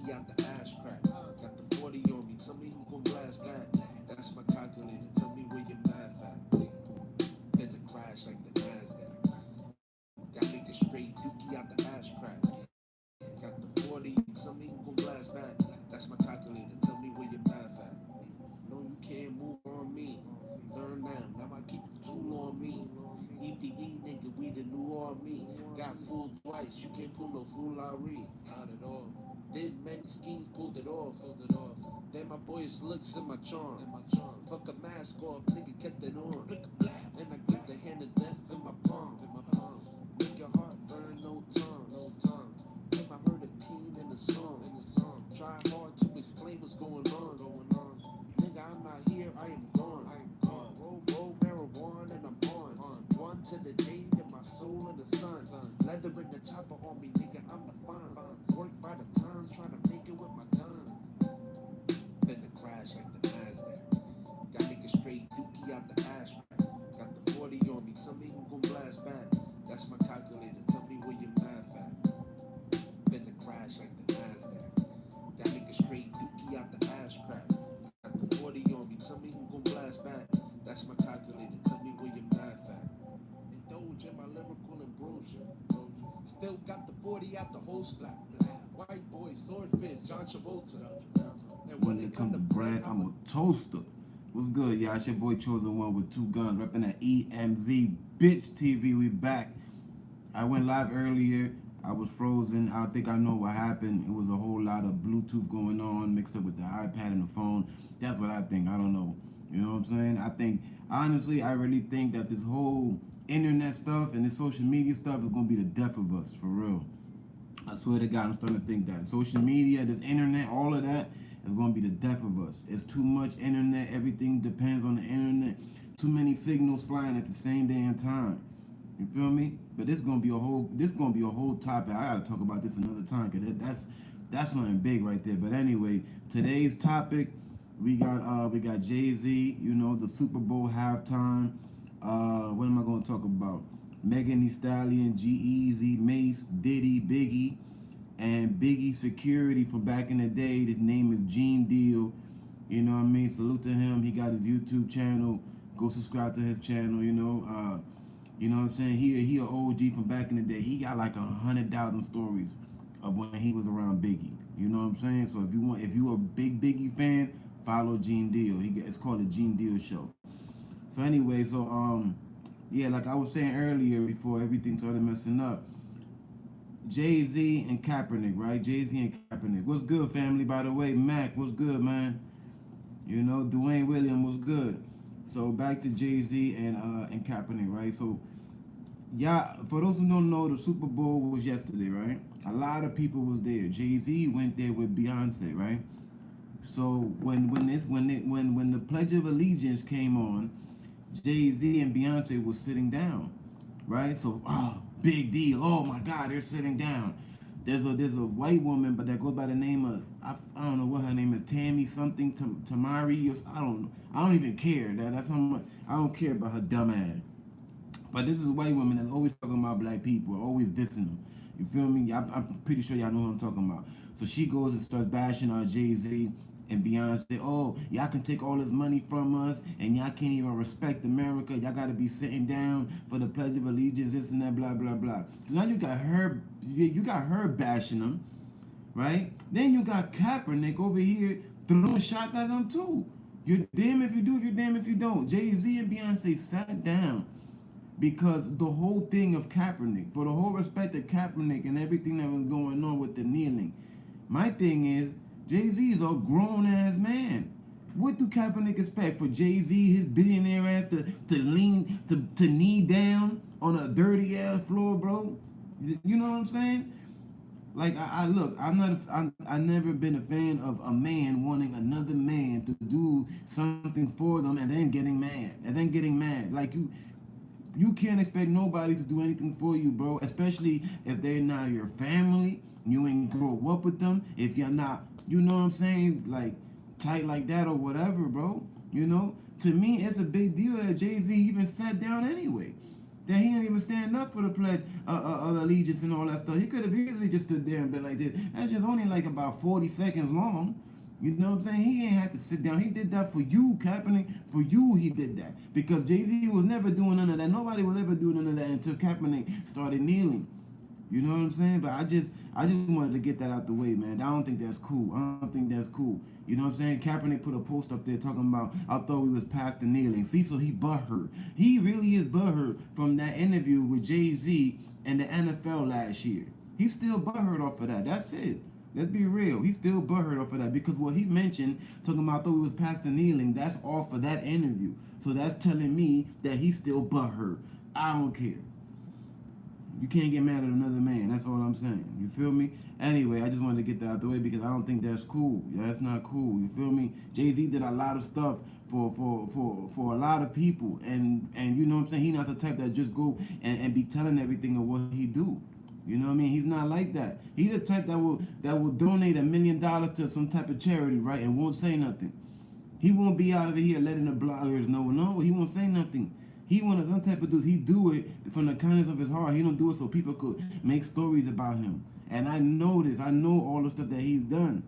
dookie out the ash crack. Got the 40 on me, tell me who gon' blast back. That's my calculator, tell me where your math at. Hit the crash like the NASDAQ. Got niggas straight dookie out the ash crack. Got the 40, tell me who gon' blast back. That's my calculator, tell me where your math at. No, you can't move on me. Learn now I keep the tool on me. EPE nigga, we the new army. Got fooled twice, you can't pull a foolery. Not at all. Did many schemes, pulled it off. Then my boys looks in my charm. Fuck a mask off, nigga kept it on. And I grip the hand of death in my palm. Make your heart burn, no tongue. If I heard a peen in the song. Try hard to explain what's going on. Nigga, I'm not here, I am gone. Roll marijuana and I'm on. One to the day that my soul in the sun. Leather in the chopper on me, nigga, I'm the fun. Work by the time, trying to make it with my gun. Been the crash like the NASDAQ. Got niggas straight dookie out the ash crack. Got the 40 on me, tell me who gon' blast back. That's my calculator, tell me where your math at. Been the crash like the NASDAQ. Got niggas straight dookie out the ash crack. Got the 40 on me, tell me who gon' blast back. That's my calculator, tell me where your math at. Indulge in my lyrical ambrosia. Still got the 40 out the holster. White boy, swordfish, John Travolta. And when it come to bread, I'm a toaster. What's good, y'all? It's your boy Chosen One with two guns, repping at EmZ Bitch TV. We back. I went live earlier. I was frozen. I think I know what happened. It was a whole lot of Bluetooth going on mixed up with the iPad and the phone. That's what I think. I don't know. You know what I'm saying? I think, honestly, I really think that this whole internet stuff and this social media stuff is going to be the death of us, for real. I swear to God, I'm starting to think that. Social media, this internet, all of that is going to be the death of us. It's too much internet. Everything depends on the internet. Too many signals flying at the same damn time. You feel me? But this gonna be a whole topic. I gotta talk about this another time because that's something big right there. But anyway, today's topic, we got Jay-Z, you know, the Super Bowl halftime. What am I gonna talk about? Megan Thee Stallion, Eazy Mase Diddy, Biggie, and Biggie security from back in the day. His name is Gene Deal. You know what I mean? Salute to him. He got his YouTube channel. Go subscribe to his channel. You know. You know what I'm saying? He an OG from back in the day. He got like 100,000 stories of when he was around Biggie. You know what I'm saying? So if you a big Biggie fan, follow Gene Deal. It's called the Gene Deal Show. So anyway, yeah, like I was saying earlier before everything started messing up, Jay-Z and Kaepernick, right? Jay-Z and Kaepernick. What's good, family? By the way, Mac, what's good, man? You know, Dwayne Williams was good. So back to Jay-Z and Kaepernick, right? So yeah, for those who don't know, the Super Bowl was yesterday, right? A lot of people was there. Jay-Z went there with Beyonce, right? So when the Pledge of Allegiance came on, Jay-Z and Beyonce was sitting down, right? So big deal. Oh my God, they're sitting down. There's a white woman, but that goes by the name of I don't know what her name is, Tammy something, Tamari. I don't know. I don't even care. That's how much I don't care about her dumb ass. But this is a white woman that's always talking about black people, always dissing them. You feel me? I'm pretty sure y'all know what I'm talking about. So she goes and starts bashing on Jay-Z and Beyonce. Oh, y'all can take all this money from us, and y'all can't even respect America. Y'all got to be sitting down for the Pledge of Allegiance, this and that, blah blah blah. So now you got her bashing them, right? Then you got Kaepernick over here throwing shots at them too. You're damn if you do, you're damn if you don't. Jay-Z and Beyonce sat down. Because the whole thing of Kaepernick, for the whole respect of Kaepernick and everything that was going on with the kneeling, my thing is, Jay-Z is a grown-ass man. What do Kaepernick expect for Jay-Z, his billionaire ass, to knee down on a dirty-ass floor, bro? You know what I'm saying? Like, I've never been a fan of a man wanting another man to do something for them and then getting mad. Like, you can't expect nobody to do anything for you, bro. Especially if they're not your family. You ain't grow up with them. If you're not, you know what I'm saying, like tight like that or whatever, bro. You know, to me, it's a big deal that Jay-Z even sat down anyway. That he didn't even stand up for the pledge of allegiance and all that stuff. He could have easily just stood there and been like this. That's just only like about 40 seconds long. You know what I'm saying? He ain't had to sit down. He did that for you, Kaepernick. For you, he did that. Because Jay-Z was never doing none of that. Nobody was ever doing none of that until Kaepernick started kneeling. You know what I'm saying? But I just wanted to get that out the way, man. I don't think that's cool. I don't think that's cool. You know what I'm saying? Kaepernick put a post up there talking about, I thought we was past the kneeling. See, so he butthurt. He really is butthurt from that interview with Jay-Z and the NFL last year. He's still butthurt off of that. That's it. Let's be real. He's still butthurt off of that because what he mentioned, talking about I thought we was past the kneeling, that's off of that interview. So that's telling me that he's still butthurt. I don't care. You can't get mad at another man. That's all I'm saying. You feel me? Anyway, I just wanted to get that out the way because I don't think that's cool. Yeah, that's not cool. You feel me? Jay-Z did a lot of stuff for a lot of people, and you know what I'm saying. He not the type that just go and be telling everything of what he do. You know what I mean? He's not like that. He the type that will donate $1 million to some type of charity, right, and won't say nothing. He won't be out of here letting the bloggers know. No, he won't say nothing. He one of them type of dudes. He do it from the kindness of his heart. He don't do it so people could make stories about him. And I know this. I know all the stuff that he's done.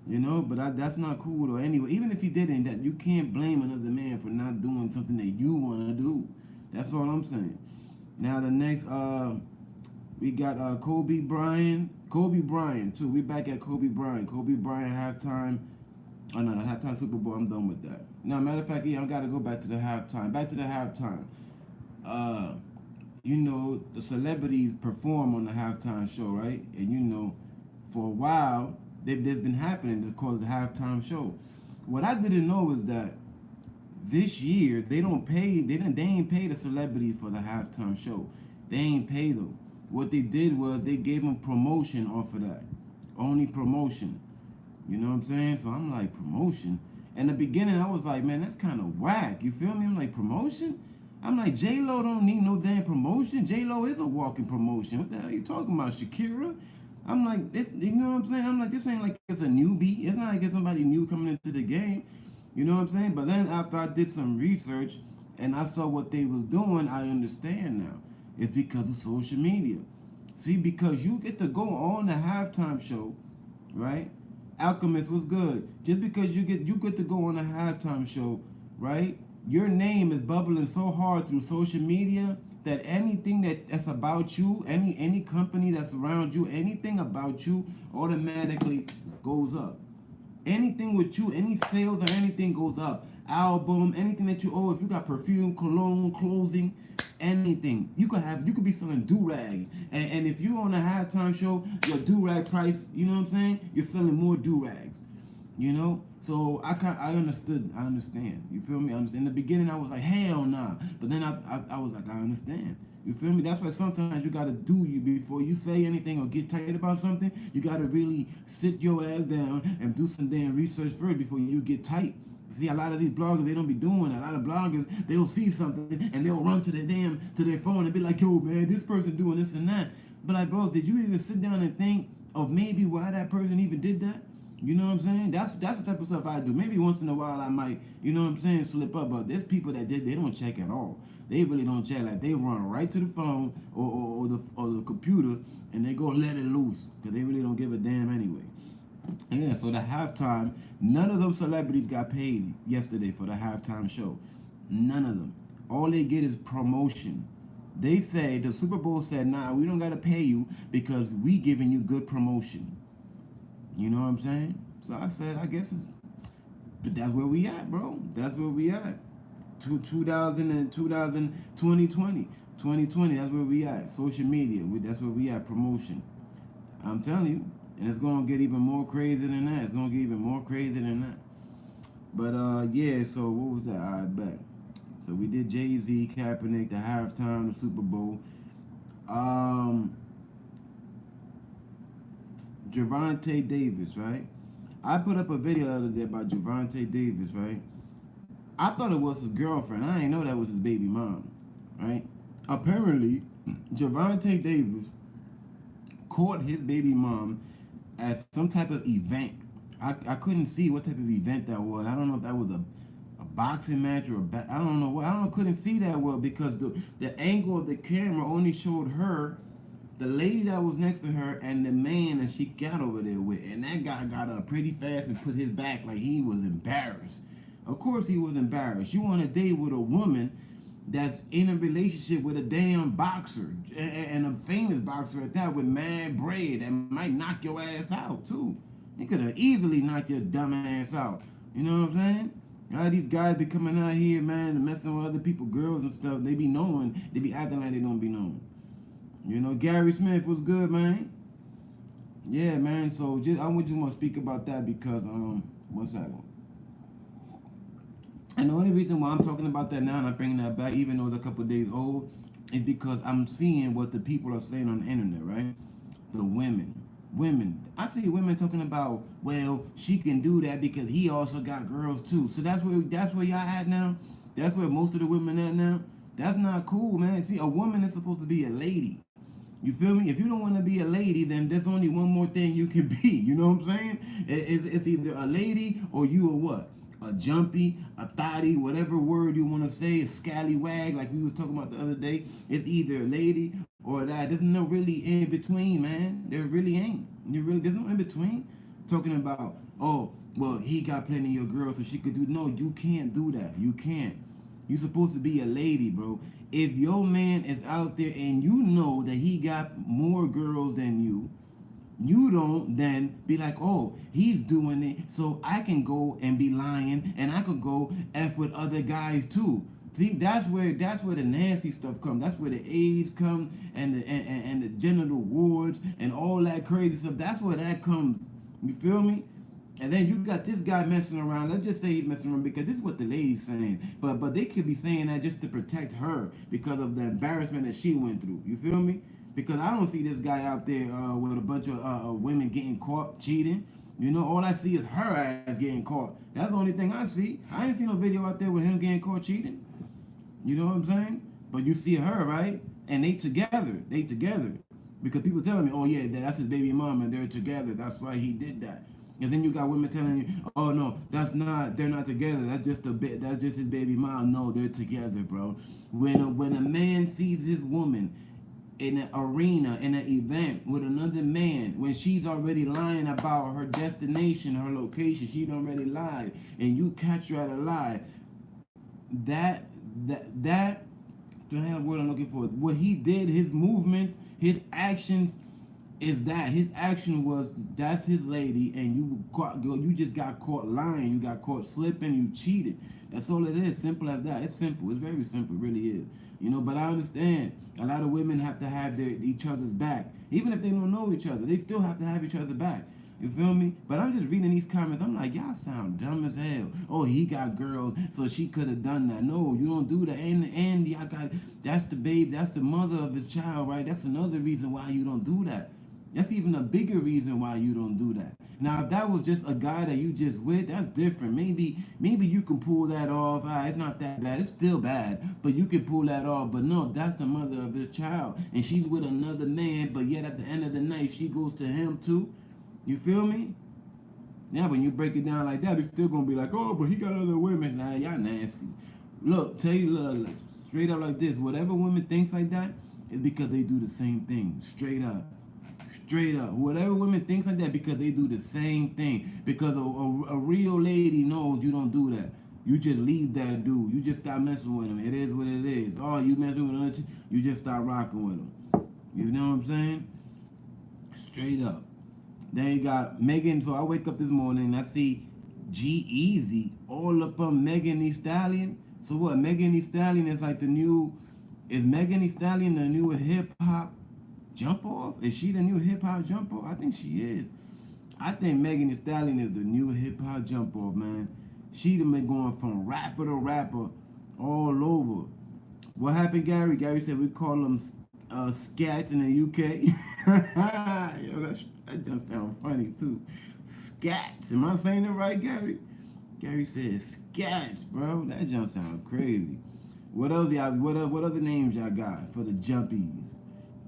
You know, but that's not cool though. Anyway, even if he didn't, that you can't blame another man for not doing something that you want to do. That's all I'm saying. Now the next, we got Kobe Bryant. Kobe Bryant too. We back at Kobe Bryant. Kobe Bryant halftime. Oh no, halftime Super Bowl. I'm done with that. Now, matter of fact, yeah, I gotta go back to the halftime. Back to the halftime. You know, the celebrities perform on the halftime show, right? And you know, for a while, there's been happening to call it the halftime show. What I didn't know is that this year they ain't pay the celebrities for the halftime show. They ain't pay them. What they did was they gave them promotion off of that. Only promotion. You know what I'm saying? So I'm like, promotion? In the beginning, I was like, man, that's kind of whack. You feel me? I'm like, promotion? I'm like, J-Lo don't need no damn promotion. J-Lo is a walking promotion. What the hell are you talking about, Shakira? I'm like, this, you know what I'm saying? I'm like, this ain't like it's a newbie. It's not like it's somebody new coming into the game. You know what I'm saying? But then after I did some research and I saw what they was doing, I understand now. It's because of social media. See, because you get to go on the halftime show, right? Alchemist was good. Just because you get to go on a halftime show, right? Your name is bubbling so hard through social media that anything that's about you, any company that's around you, anything about you automatically goes up. Anything with you, any sales or anything goes up. Album, anything that you owe, if you got perfume, cologne, clothing, anything. You could be selling do-rags. And if you're on a halftime show, your do-rag price, you know what I'm saying? You're selling more do-rags. You know? So I understand. You feel me? I understand. In the beginning I was like, hell nah. But then I was like, I understand. You feel me? That's why sometimes you gotta do you before you say anything or get tight about something. You gotta really sit your ass down and do some damn research first before you get tight. See, a lot of these bloggers, they don't be doing that. A lot of bloggers, they'll see something and they'll run to their phone and be like, yo, man, this person doing this and that. But like, bro, did you even sit down and think of maybe why that person even did that? You know what I'm saying? That's the type of stuff I do. Maybe once in a while I might, you know what I'm saying, slip up. But there's people that they don't check at all. They really don't check. Like they run right to the phone or the computer and they go let it loose because they really don't give a damn anyway. Yeah, so the halftime, none of those celebrities got paid yesterday for the halftime show. None of them. All they get is promotion. They say, the Super Bowl said, nah, we don't got to pay you because we giving you good promotion. You know what I'm saying? So I said, I guess but that's where we at, bro. That's where we at. 2020, that's where we at. Social media, that's where we at. Promotion. I'm telling you. And it's going to get even more crazy than that. It's going to get even more crazy than that. But, yeah, so what was that? All right, back. So we did Jay-Z, Kaepernick, the halftime, the Super Bowl. Gervonta Davis, right? I put up a video the other day about Gervonta Davis, right? I thought it was his girlfriend. I didn't know that was his baby mom, right? Apparently, Gervonta Davis caught his baby mom at some type of event. I couldn't see what type of event that was. I don't know if that was a boxing match or I don't know what. I don't couldn't see that well because the angle of the camera only showed her, the lady that was next to her, and the man that she got over there with. And that guy got up pretty fast and put his back like he was embarrassed. Of course he was embarrassed. You want to date with a woman that's in a relationship with a damn boxer and a famous boxer at that with mad bread and might knock your ass out too. He could have easily knocked your dumb ass out. You know what I'm saying? All these guys be coming out here, man, messing with other people, girls and stuff. They be knowing. They be acting like they don't be knowing. You know, Gary Smith was good, man. Yeah, man. So I would just want to speak about that because one second. And the only reason why I'm talking about that now and I'm bringing that back, even though it's a couple of days old, is because I'm seeing what the people are saying on the internet, right? The women. I see women talking about, well, she can do that because he also got girls too. So that's where y'all at now. That's where most of the women at now. That's not cool, man. See, a woman is supposed to be a lady. You feel me? If you don't want to be a lady, then there's only one more thing you can be. You know what I'm saying? It's either a lady or you a what? A jumpy, a thotty, whatever word you want to say, a scallywag, like we was talking about the other day. It's either a lady or that. There's no really in between, man. There really ain't. There's no in between. Talking about, oh, well, he got plenty of girls, so she could do. No, you can't do that. You can't. You're supposed to be a lady, bro. If your man is out there and you know that he got more girls than you don't then be like, oh, he's doing it, so I can go and be lying, and I could go F with other guys too. See, that's where the nasty stuff comes. That's where the AIDS come and the genital wards and all that crazy stuff. That's where that comes. You feel me? And then you got this guy messing around. Let's just say he's messing around because this is what the lady's saying. But they could be saying that just to protect her because of the embarrassment that she went through. You feel me? Because I don't see this guy out there with a bunch of women getting caught cheating. You know, all I see is her ass getting caught. That's the only thing I see. I ain't seen no video out there with him getting caught cheating. You know what I'm saying? But you see her, right? And they together. They together. Because people telling me, oh yeah, that's his baby mama and they're together. That's why he did that. And then you got women telling you, oh no, they're not together. That's just his baby mom. No, they're together, bro. When a man sees his woman in an arena, in an event with another man, when she's already lying about her destination, her location, she's already lied, and you catch her at a lie, that the hell word I'm looking for. What he did, his movements, his actions, is that his action was that's his lady, and you just got caught lying, you got caught slipping, you cheated. That's all it is. Simple as that. It's simple. It's very simple. It really is. You know, but I understand a lot of women have to have each other's back, even if they don't know each other. They still have to have each other's back. You feel me? But I'm just reading these comments. I'm like, y'all sound dumb as hell. Oh, he got girls, so she could have done that. No, you don't do that. And y'all got, that's the babe, that's the mother of his child, right? That's another reason why you don't do that. That's even a bigger reason why you don't do that. Now, if that was just a guy that you just with, that's different. Maybe you can pull that off. It's not that bad. It's still bad, but you can pull that off. But no, that's the mother of his child, and she's with another man. But yet, at the end of the night, she goes to him too. You feel me? Yeah, when you break it down like that, it's still gonna be like, oh, but he got other women. Nah, y'all nasty. Look, tell you look, straight up like this. Whatever women thinks like that is because they do the same thing. Straight up. Straight up. Whatever women thinks like that because they do the same thing. Because a real lady knows you don't do that. You just leave that dude. You just stop messing with him. It is what it is. Oh, you messing with another, you just stop rocking with him. You know what I'm saying? Straight up. Then you got Megan. So I wake up this morning and I see G-Eazy all up on Megan Thee Stallion. So what? Megan Thee Stallion is like the new... Is Megan Thee Stallion the new hip-hop jump off? Is she the new hip-hop jump off? I think she is. I think Megan Thee Stallion is the new hip-hop jump off, man. She done been going from rapper to rapper all over. What happened, Gary? Gary said we call them scats in the UK. Yo, that just sounds funny too. Scats. Am I saying it right, Gary? Gary said scats, bro. That just sounds crazy. What else y'all? What other names y'all got for the jumpies?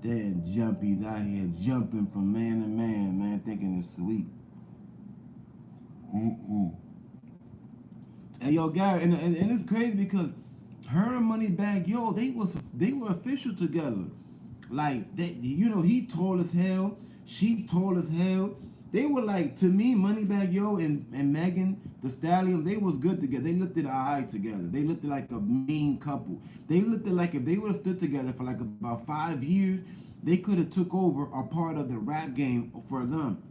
Damn jumpies out here jumping from man to man, thinking it's sweet. And yo, Gary, and it's crazy because her and Moneybagg Yo, they were official together. Like they, you know, he tall as hell, she tall as hell. They were like, to me, Moneybagg Yo and Megan the Stallion, they was good together. They looked at eye together. They looked like a mean couple. They looked at like if they would have stood together for like about 5 years, they could have took over a part of the rap game for them.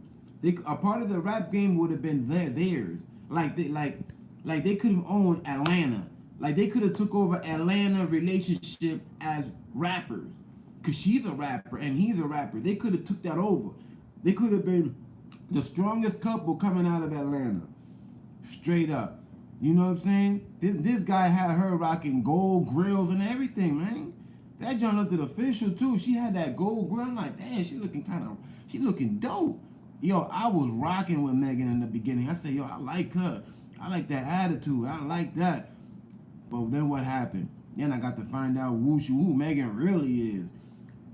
A part of the rap game would have been theirs. Like they could have owned Atlanta. Like they could have took over Atlanta relationship as rappers. Cause she's a rapper and he's a rapper. They could have took that over. They could have been the strongest couple coming out of Atlanta. Straight up. You know what I'm saying? This guy had her rocking gold grills and everything, man. That John looked official too. She had that gold grill. I'm like, damn, she looking dope. Yo, I was rocking with Megan in the beginning. I said, yo, I like her. I like that attitude. I like that. But then what happened? Then I got to find out who Megan really is.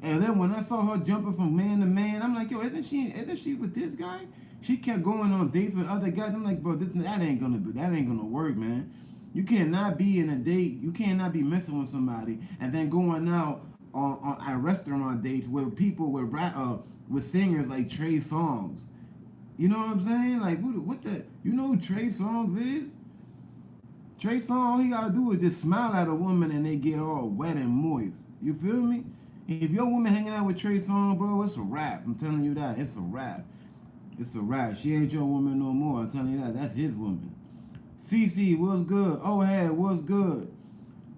And then when I saw her jumping from man to man, I'm like, yo, isn't she with this guy? She kept going on dates with other guys. I'm like, bro, that ain't gonna work, man. You cannot be in a date. You cannot be messing with somebody and then going out on restaurant dates with people with singers like Trey Songz. You know what I'm saying? Like, what the? You know who Trey Songz is? Trey Songz, all he gotta do is just smile at a woman and they get all wet and moist. You feel me? If your woman hanging out with Trey Songz, bro, it's a wrap. I'm telling you that. It's a wrap. It's a wrap. She ain't your woman no more. I'm telling you that. That's his woman. CC, what's good? O'Head, what's good?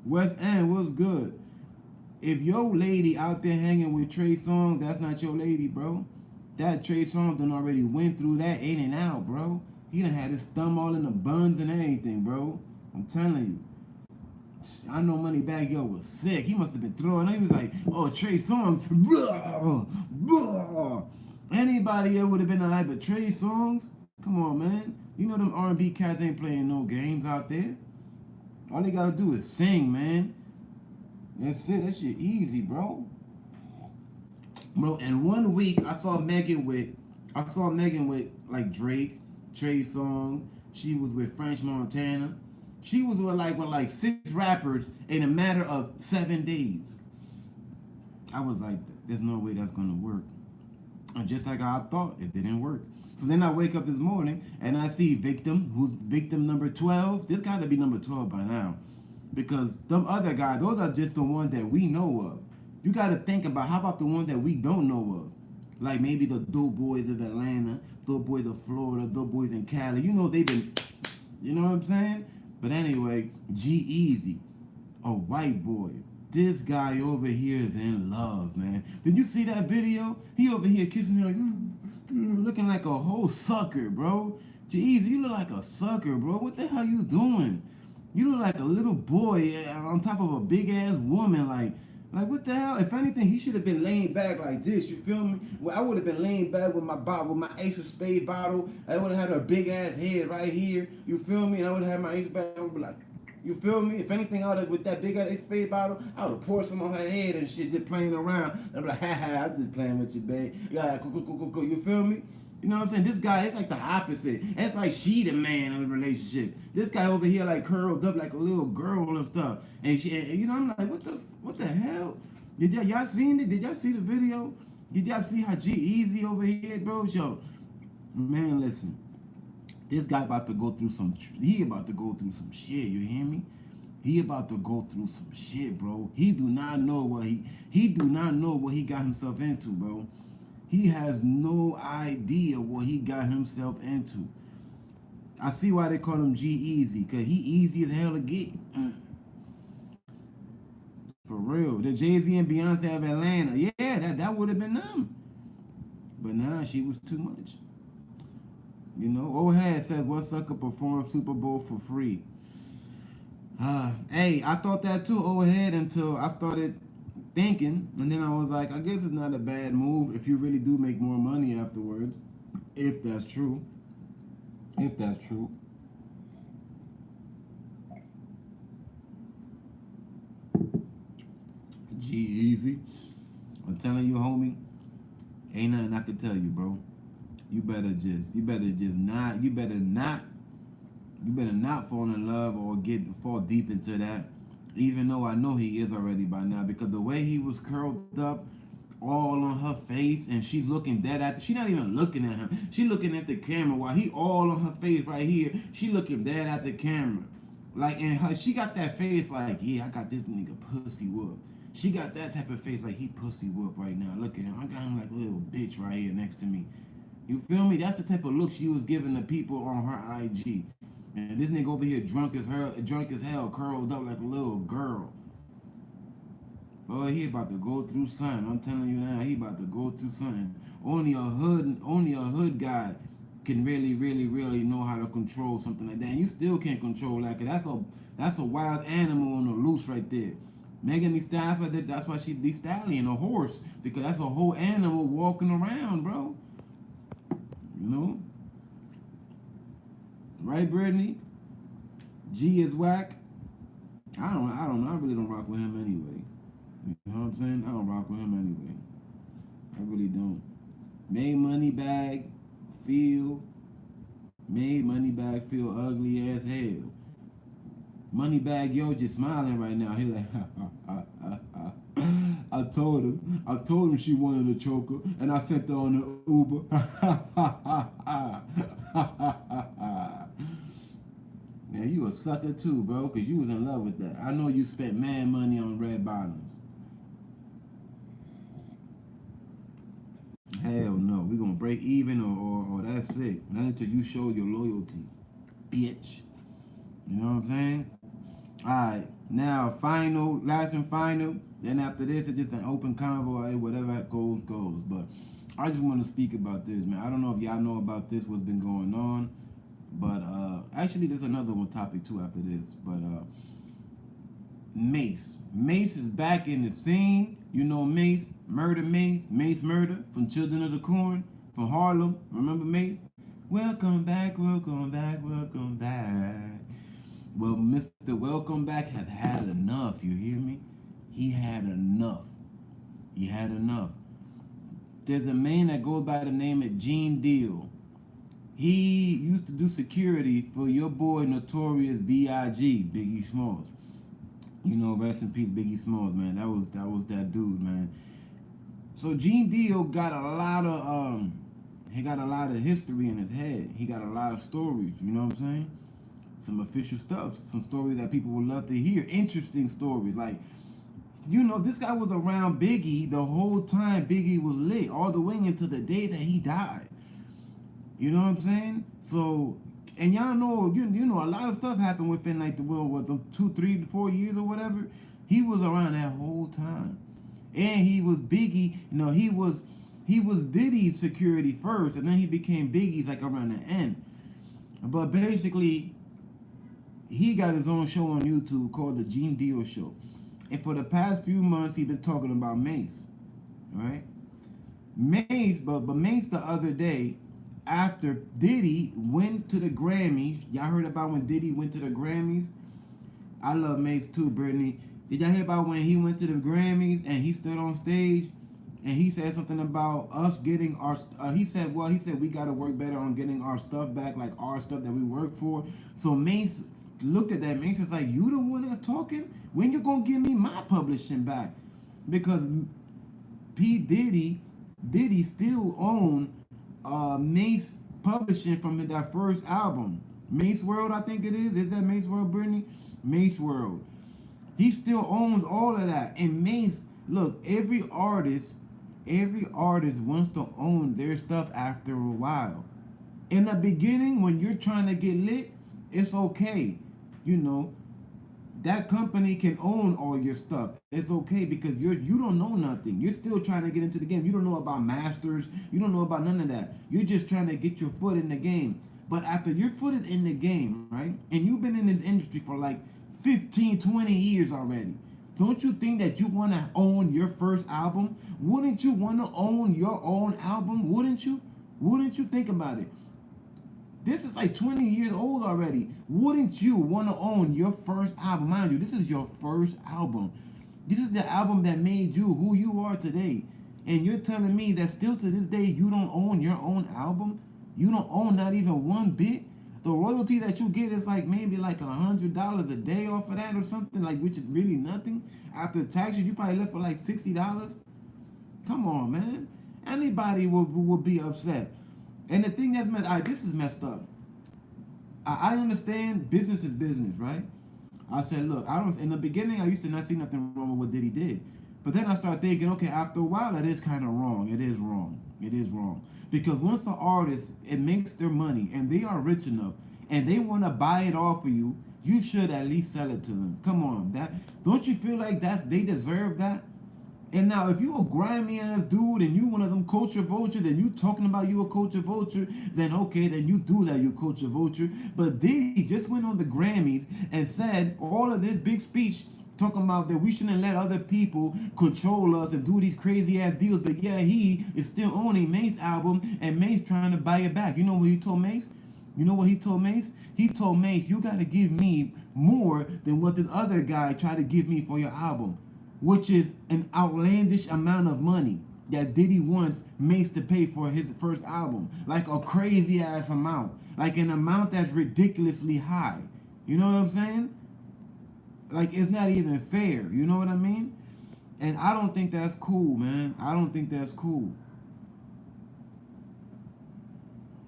West End, what's good? If your lady out there hanging with Trey Songz, that's not your lady, bro. That Trey Songz done already went through that in and out, bro. He done had his thumb all in the buns and everything, bro. I'm telling you. I know Moneybagg Yo was sick. He must have been throwing. He was like, oh, Trey Songz. Blah, blah. Anybody else would have been alright, but Trey Songz? Come on, man. You know them R&B cats ain't playing no games out there. All they gotta do is sing, man. That's it. That shit easy, bro. Bro, in 1 week, I saw Megan with like Drake, Trey Songz. She was with French Montana. She was with like 6 rappers in a matter of 7 days. I was like, there's no way that's gonna work. And just like I thought, it didn't work. So then I wake up this morning and I see Victim, who's victim number 12. This gotta be number 12 by now. Because them other guys, those are just the ones that we know of. You gotta think about, how about the ones that we don't know of? Like maybe the Dope Boys of Atlanta, Dope Boys of Florida, Dope Boys in Cali. You know they've been, you know what I'm saying? But anyway, G-Eazy, a white boy. This guy over here is in love, man. Did you see that video? He over here kissing her like, looking like a whole sucker, bro. G-Eazy, you look like a sucker, bro. What the hell you doing? You look like a little boy on top of a big ass woman, like what the hell? If anything, he should have been laying back like this. You feel me? Well, I would have been laying back with my Ace of Spade bottle. I would have had a big ass head right here. You feel me? And I would have had my Ace of Spade. I would be like, you feel me? If anything, I would have with that big ass Ace of Spade bottle, I would have poured some on her head and shit, just playing around. I'd be like, ha ha, I'm just playing with you, babe. Yeah, cool. You feel me? You know what I'm saying? This guy, it's like the opposite. It's like she the man in the relationship. This guy over here like curled up like a little girl and stuff. And she, you know, I'm like, what the hell? Did y'all seen it? Did y'all see the video? Did y'all see how G-Eazy over here, bro? Yo, man, listen. This guy about to go through some shit, you hear me? He about to go through some shit, bro. He do not know what he got himself into, bro. He has no idea what he got himself into. I see why they call him G-Eazy, because he easy as hell to get. For real. The Jay-Z and Beyonce of Atlanta. Yeah, that would have been them. But nah, she was too much. You know, O'Head said, what sucker performed Super Bowl for free? Hey, I thought that too, O'Head, until I started thinking, and then I was like, I guess it's not a bad move if you really do make more money afterwards. If that's true. G-Eazy, I'm telling you, homie, ain't nothing I can tell you, bro. You better not You better not fall in love or fall deep into that. Even though I know he is already by now, because the way he was curled up, all on her face, and she's looking dead at. She's not even looking at him. She looking at the camera while he all on her face right here. She looking dead at the camera, like, and her. She got that face like, yeah, I got this nigga pussy whoop. She got that type of face like he pussy whoop right now. Look at him. I got him like a little bitch right here next to me. You feel me? That's the type of look she was giving the people on her IG. And this nigga over here drunk as hell, curled up like a little girl. Boy, he about to go through something. I'm telling you now, he about to go through something. Only a hood guy can really know how to control something like that. And you still can't control that, 'cause that's a wild animal on the loose right there. Megan Thee Stallion, that's why she's the Stallion, a horse, because that's a whole animal walking around, bro. You know? Right, Brittany? G is whack. I don't know. I really don't rock with him anyway. You know what I'm saying? I don't rock with him anyway. I really don't. Made money bag feel ugly as hell. Moneybag Yo just smiling right now. He like, I told him she wanted a choker, and I sent her on the Uber. Now you a sucker too, bro, cause you was in love with that. I know you spent mad money on red bottoms. Hell no, we gonna break even or that's it. Not until you show your loyalty, bitch. You know what I'm saying? Alright, now last and final. Then after this, it's just an open convo. Whatever goes. But I just want to speak about this, man. I don't know if y'all know about this, what's been going on. But actually, there's another one topic too after this. But Mase is back in the scene. You know Mase Murder from Children of the Corn, from Harlem. Remember Mase? Welcome back. Well, Mr. Welcome Back has had enough, you hear me? He had enough. There's a man that goes by the name of Gene Deal. He used to do security for your boy Notorious B.I.G., Biggie Smalls. You know, rest in peace, Biggie Smalls, man. That was that dude, man. So Gene Deal got a lot of history in his head. He got a lot of stories, you know what I'm saying? Some official stuff, some stories that people would love to hear. Interesting stories. Like, you know, this guy was around Biggie the whole time Biggie was lit, all the way into the day that he died. You know what I'm saying? So, and y'all know, you know, a lot of stuff happened within like the world, what, 2, 3, 4 years or whatever. He was around that whole time. And he was Biggie, you know, he was Diddy's security first, and then he became Biggie's like around the end. But basically, he got his own show on YouTube called The Gene Deal Show. And for the past few months, he's been talking about Mase. Right? Mase, but Mase the other day, after Diddy went to the Grammys, y'all heard about when Diddy went to the Grammys? I love Mase too, Brittany. Did y'all hear about when he went to the Grammys and he stood on stage and he said something about us getting our, he said we got to work better on getting our stuff back, like our stuff that we work for. So Mase looked at that. Mase was like, you the one that's talking? When you gonna give me my publishing back? Because Diddy still owned Mase Publishing from that first album. Mase World, I think it is. Is that Mase World, Brittany? Mase World. He still owns all of that. And Mase, look, every artist wants to own their stuff after a while. In the beginning, when you're trying to get lit, it's okay. You know, that company can own all your stuff. It's okay because you don't know nothing. You're still trying to get into the game. You don't know about masters. You don't know about none of that. You're just trying to get your foot in the game. But after your foot is in the game, right, and you've been in this industry for like 15, 20 years already, don't you think that you want to own your first album? Wouldn't you want to own your own album? Wouldn't you? Wouldn't you think about it? This is like 20 years old already. Wouldn't you want to own your first album? Mind you, this is your first album. This is the album that made you who you are today. And you're telling me that still to this day you don't own your own album? You don't own not even one bit? the royalty that you get is like maybe like $100 a day off of that or something, like, which is really nothing. After taxes, you probably left for like $60. Come on, man. Anybody will be upset. And the thing that's this is messed up. I understand business is business, right? I said, look, I don't. In the beginning, I used to not see nothing wrong with what Diddy did, but then I started thinking, okay, after a while, that is kind of wrong. It is wrong. It is wrong because once an artist it makes their money and they are rich enough and they want to buy it off of you, you should at least sell it to them. Come on, that don't you feel like they deserve that? And now, if you a grimy ass dude and you one of them culture vultures and you talking about you a culture vulture, then okay, then you do that, you culture vulture. But Diddy just went on the Grammys and said all of this big speech talking about that we shouldn't let other people control us and do these crazy ass deals. But yeah, he is still owning Mase album and Mase trying to buy it back. You know what he told Mase? You know what he told Mase? He told Mase, you got to give me more than what this other guy tried to give me for your album, which is an outlandish amount of money that Diddy wants Mase to pay for his first album. Like a crazy ass amount. Like an amount that's ridiculously high. You know what I'm saying? Like, it's not even fair. You know what I mean? And I don't think that's cool, man. I don't think that's cool.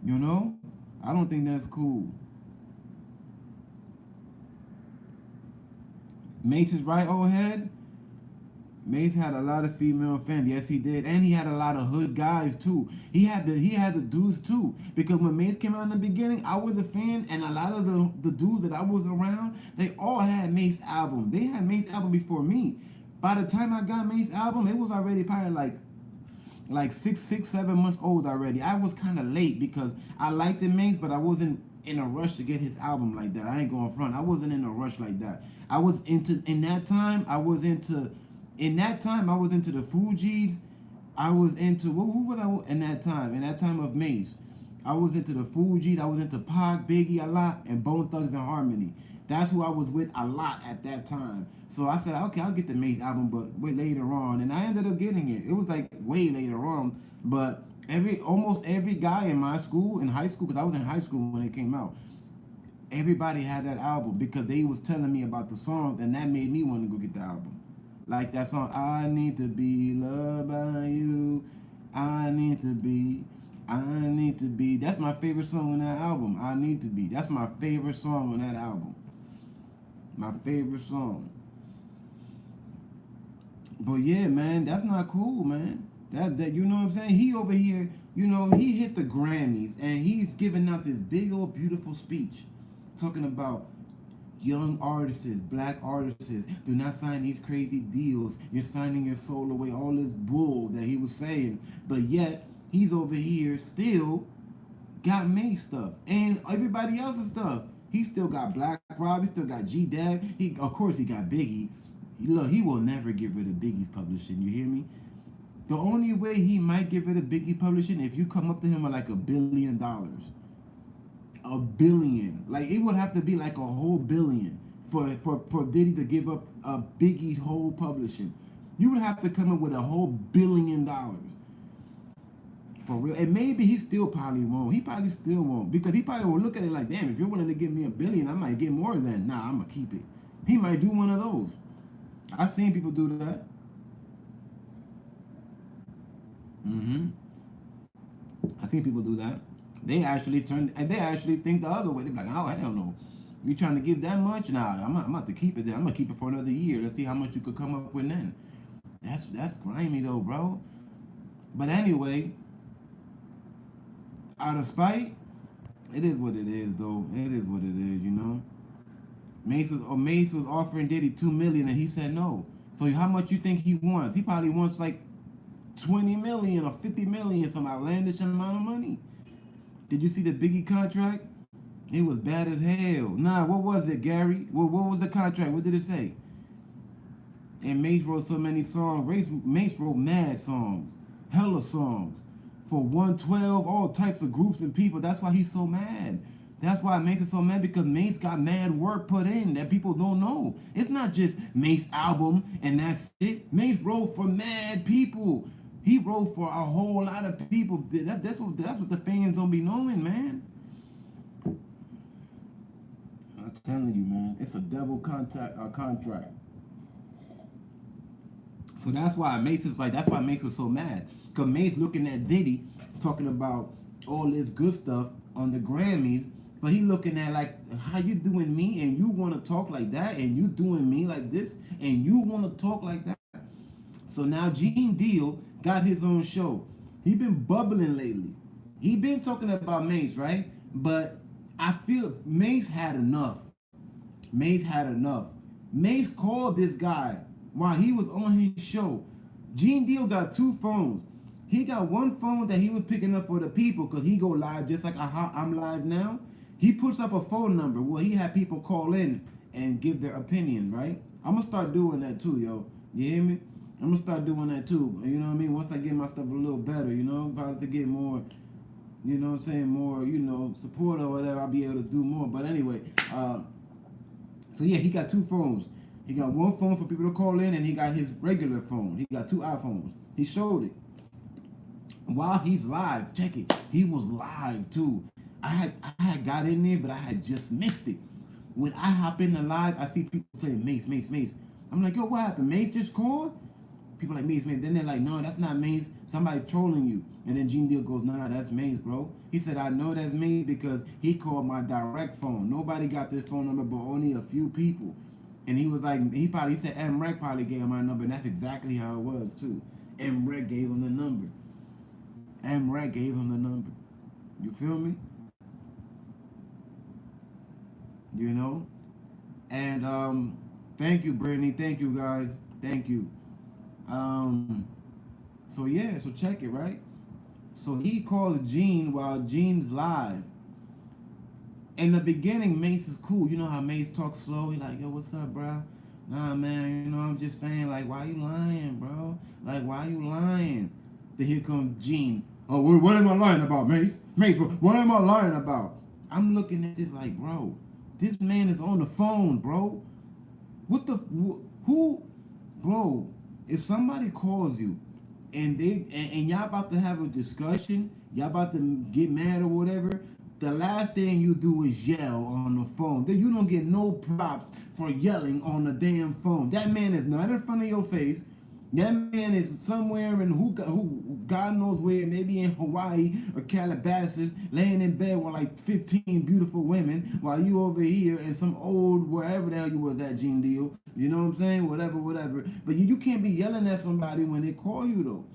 You know? I don't think that's cool. Mase is right, old head. Mase had a lot of female fans. Yes, he did. And he had a lot of hood guys too. He had the dudes too. Because when Mase came out in the beginning, I was a fan, and a lot of the dudes that I was around, they all had Mase album. They had Mase album before me. By the time I got Mase album, it was already probably like 7 months old already. I was kind of late because I liked the Mase, but I wasn't in a rush to get his album like that. I ain't going front. I wasn't in a rush like that. I was into in that time I was into the Fugees. I was into who was I in that time? In that time of Mase, I was into the Fugees. I was into Pac, Biggie a lot, and Bone Thugs and Harmony. That's who I was with a lot at that time. So I said, okay, I'll get the Mase album, but way later on, and I ended up getting it. It was like way later on, but almost every guy in my school, in high school, because I was in high school when it came out, everybody had that album because they was telling me about the songs, and that made me want to go get the album. Like that song, I need to be loved by you. I need to be. That's my favorite song on that album. I need to be. That's my favorite song on that album. My favorite song. But yeah, man, that's not cool, man. That you know what I'm saying? He over here, you know, he hit the Grammys and he's giving out this big old beautiful speech talking about young artists, black artists, do not sign these crazy deals. You're signing your soul away. All this bull that he was saying. But yet, he's over here still got Mase stuff. And everybody else's stuff. He still got Black Rob. He still got G-Dab. Of course, he got Biggie. Look, he will never get rid of Biggie's publishing. You hear me? The only way he might get rid of Biggie publishing if you come up to him with like $1 billion. $1 billion. Like, it would have to be like a whole billion for Diddy to give up Biggie's whole publishing. You would have to come up with a whole $1 billion. For real. And maybe he still probably won't. He probably still won't. Because he probably will look at it like, damn, if you're willing to give me $1 billion, I might get more than, nah, I'm going to keep it. He might do one of those. I've seen people do that. I've seen people do that. They actually think the other way. They're like, oh, I don't know. You trying to give that much? Nah, I'm about to keep it there. I'm gonna keep it for another year. Let's see how much you could come up with then. That's grimy though, bro. But anyway, out of spite, it is what it is though. It is what it is, you know. Mase was offering Diddy $2 million and he said no. So how much you think he wants? He probably wants like 20 million or 50 million, some outlandish amount of money. Did you see the Biggie contract? It was bad as hell. Nah, what was it, Gary? What was the contract? What did it say? And Mase wrote so many songs. Mase wrote mad songs. Hella songs. For 112, all types of groups and people. That's why he's so mad. That's why Mase is so mad, because Mase got mad work put in that people don't know. It's not just Mase album and that's it. Mase wrote for mad people. He wrote for a whole lot of people. That's what the fans don't be knowing, man. telling you, man, it's a devil contract. So that's why Mase is like, that's why Mase was so mad. Because Mase looking at Diddy talking about all this good stuff on the Grammys, but he looking at like, how you doing me and you want to talk like that, and you doing me like this and you want to talk like that. So now Gene Deal got his own show. He been bubbling lately. He been talking about Mase, right? But I feel Mase had enough. Mase had enough. Mase called this guy while he was on his show. Gene Deal got two phones. He got one phone that he was picking up for the people because he go live just like I'm live now. He puts up a phone number where he had people call in and give their opinion, right? I'm going to start doing that too, yo. You hear me? I'm going to start doing that too. You know what I mean? Once I get my stuff a little better, you know? If I was to get more, you know what I'm saying, more, you know, support or whatever, I'll be able to do more. But anyway, so yeah, he got two phones. He got one phone for people to call in, and he got his regular phone. He got two iPhones. He showed it. While he's live, check it. He was live too. I had got in there, but I had just missed it. When I hop in the live, I see people saying Mase, Mase, Mase. I'm like, yo, what happened? Mase just called? People like Mase, Mase. Then they're like, no, that's not Mase. Somebody trolling you. And then Gene Deal goes, nah, that's Mase, bro. He said, I know that's Mase because he called my direct phone. Nobody got this phone number, but only a few people. And he was like, he said EmRec probably gave him my number, and that's exactly how it was too. EmRec gave him the number. EmRec gave him the number. You feel me? You know? And thank you, Brittany. Thank you, guys. Thank you. So yeah, so check it, right? So he called Gene while Gene's live. In the beginning, Mase is cool. You know how Mase talks slow? He like, yo, what's up, bro? Nah, man, you know, I'm just saying, like, why you lying, bro? Like, why you lying? Then here comes Gene. Oh, what am I lying about, Mase? Mase, what am I lying about? I'm looking at this like, bro, this man is on the phone, bro. What the, who, bro, if somebody calls you and and y'all about to have a discussion, y'all about to get mad or whatever, the last thing you do is yell on the phone. Then you don't get no props for yelling on the damn phone. That man is not in front of your face. That man is somewhere in who God knows where, maybe in Hawaii or Calabasas, laying in bed with like 15 beautiful women, while you over here in some old wherever the hell you was at, Gene Deal. You know what I'm saying? Whatever. But you can't be yelling at somebody when they call you though.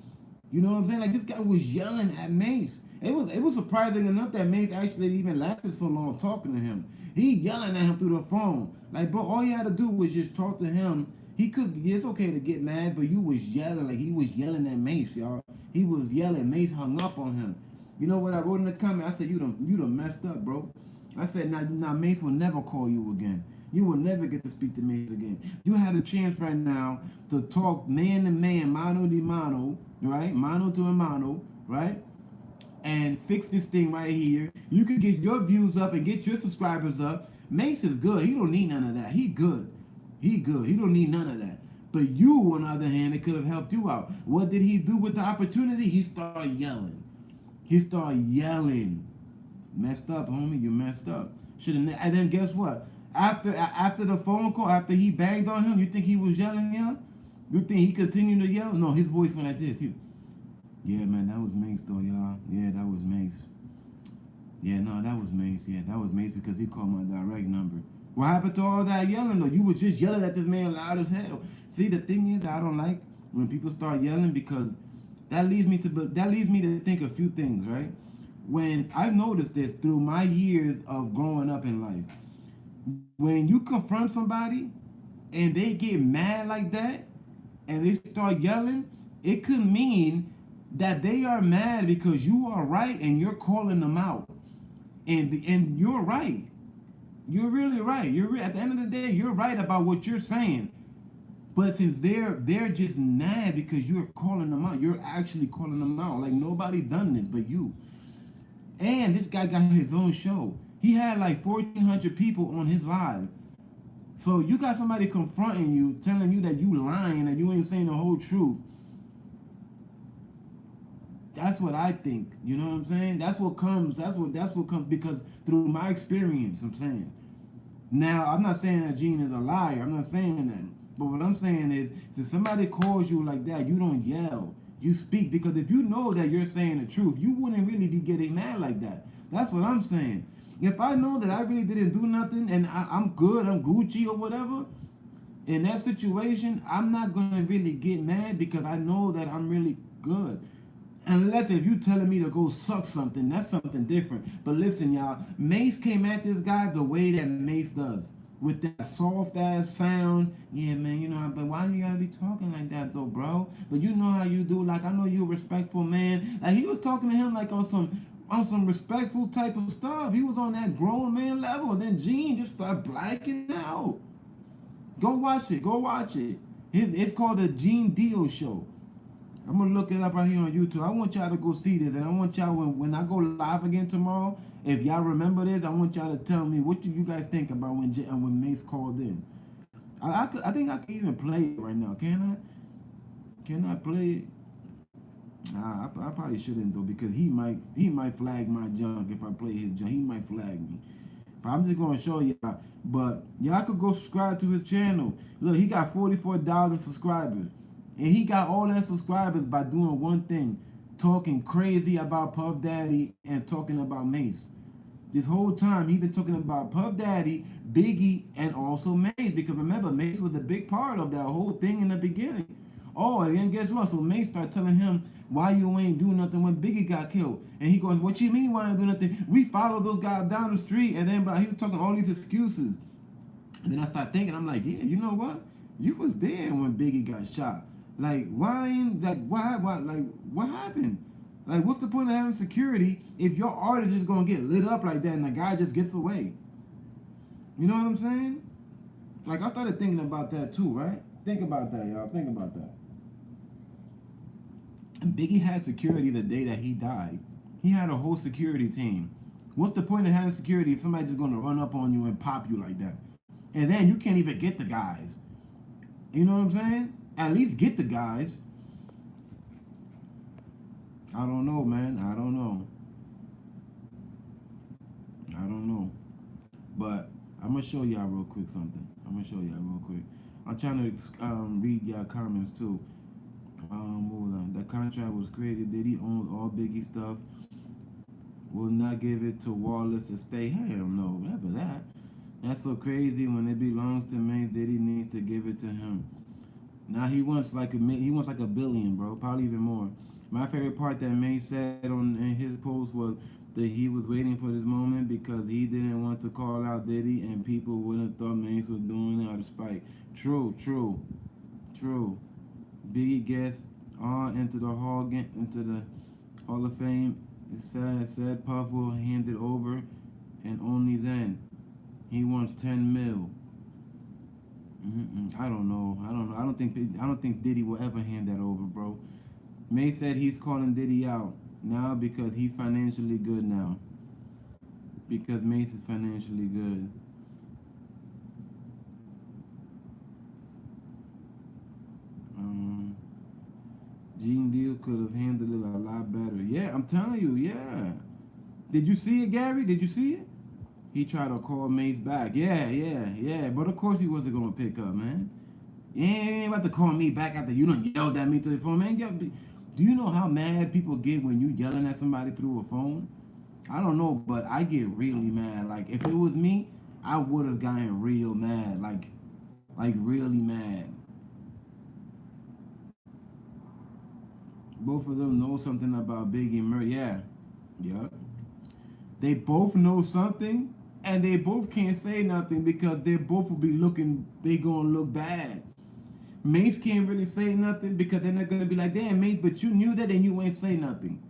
You know what I'm saying? Like this guy was yelling at Mase. It was surprising enough that Mase actually even lasted so long talking to him. He yelling at him through the phone. Like, bro, all you had to do was just talk to him. He could, it's okay to get mad, but you was yelling, like he was yelling at Mase, y'all. He was yelling. Mase hung up on him. You know what I wrote in the comment? I said, you done messed up, bro. I said, now Mase will never call you again. You will never get to speak to Mase again. You had a chance right now to talk man to man, mano di mano, right? Mano to a mano, right? And fix this thing right here. You could get your views up and get your subscribers up. Mase is good. He don't need none of that. He good. He good. He don't need none of that. But you, on the other hand, it could have helped you out. What did he do with the opportunity? He started yelling. He started yelling. Messed up, homie. You messed up. Shouldn't. And then guess what? After the phone call, after he banged on him, you think he was yelling at? You think he continued to yell? No, his voice went like this. Yeah, man, that was Mase though, y'all. Yeah, that was Mase. Yeah, no, that was Mase. Yeah, that was Mase because he called my direct number. What happened to all that yelling though? You was just yelling at this man loud as hell. See, the thing is, I don't like when people start yelling because that leads me to think a few things, right? When I've noticed this through my years of growing up in life, when you confront somebody and they get mad like that and they start yelling, it could mean that they are mad because you are right and you're calling them out. And you're right. You're really right. At the end of the day, you're right about what you're saying. But since they're just mad because you're calling them out, you're actually calling them out. Like nobody done this but you. And this guy got his own show. He had like 1,400 people on his live. So you got somebody confronting you, telling you that you lying and you ain't saying the whole truth. That's what I think. You know what I'm saying? That's what comes because through my experience, I'm saying. Now, I'm not saying that Gene is a liar. I'm not saying that. But what I'm saying is, if somebody calls you like that, you don't yell. You speak, because if you know that you're saying the truth, you wouldn't really be getting mad like that. That's what I'm saying. If I know that I really didn't do nothing and I'm good, I'm Gucci or whatever, in that situation, I'm not gonna really get mad because I know that I'm really good. Unless if you telling me to go suck something, that's something different. But listen, y'all, Mace came at this guy the way that Mace does. With that soft ass sound. Yeah, man, you know, but why you gotta be talking like that though, bro? But you know how you do, like I know you're a respectful man. Like he was talking to him like on some respectful type of stuff. He was on that grown man level. And then Gene just started blacking out. Go watch it. Go watch it. It's called the Gene Deal Show. I'm gonna look it up right here on YouTube. I want y'all to go see this, and I want y'all when I go live again tomorrow. If y'all remember this, I want y'all to tell me what do you guys think about when Mace called in. I think I can even play it right now. Can I? Can I play it? Nah, I probably shouldn't though, because he might flag my junk if I play his junk. He might flag me. But I'm just gonna show y'all. But y'all could go subscribe to his channel. Look, he got 44,000 subscribers. And he got all that subscribers by doing one thing, talking crazy about Puff Daddy and talking about Mace. This whole time he been talking about Puff Daddy, Biggie, and also Mace. Because remember, Mace was a big part of that whole thing in the beginning. Oh, and then guess what? So Mace started telling him, why you ain't do nothing when Biggie got killed? And he goes, what you mean why I ain't do nothing? We followed those guys down the street, and then he was talking all these excuses. And then I started thinking, I'm like, yeah, you know what? You was there when Biggie got shot. Like, what happened? Like, what's the point of having security if your artist is gonna get lit up like that and the guy just gets away? You know what I'm saying? Like, I started thinking about that too, right? Think about that, y'all. Think about that. And Biggie had security the day that he died. He had a whole security team. What's the point of having security if somebody's just gonna run up on you and pop you like that? And then you can't even get the guys. You know what I'm saying? At least get the guys. I don't know, man. I don't know. I don't know. But I'm going to show y'all real quick something. I'm going to show y'all real quick. I'm trying to read y'all comments too. What was that? The contract was created. Diddy owns all Biggie stuff. Will not give it to Wallace estate. Hell no. Never that. That's so crazy. When it belongs to Mace, Diddy needs to give it to him. Now he wants like a billion, bro, probably even more. My favorite part that Mace said in his post was that he was waiting for this moment because he didn't want to call out Diddy and people wouldn't have thought Mace was doing it out of spite. True. Biggie gets into the Hall of Fame. It's said Puff will hand it over, and only then he wants 10 mil. I don't know. I don't think Diddy will ever hand that over, bro. May said he's calling Diddy out now because he's financially good now. Because Mace is financially good. Gene Deal could have handled it a lot better. Yeah, I'm telling you, yeah. Did you see it, Gary? Did you see it? He tried to call Mace back. Yeah. But of course he wasn't going to pick up, man. You ain't about to call me back after you done yelled at me through the phone, man. Do you know how mad people get when you yelling at somebody through a phone? I don't know, but I get really mad. Like, if it was me, I would have gotten real mad. Like really mad. Both of them know something about Biggie and Murray. Yeah. They both know something, and they both can't say nothing because they both will be they gonna look bad. Mace can't really say nothing because they're not gonna be like, damn, Mace, but you knew that and you ain't say nothing.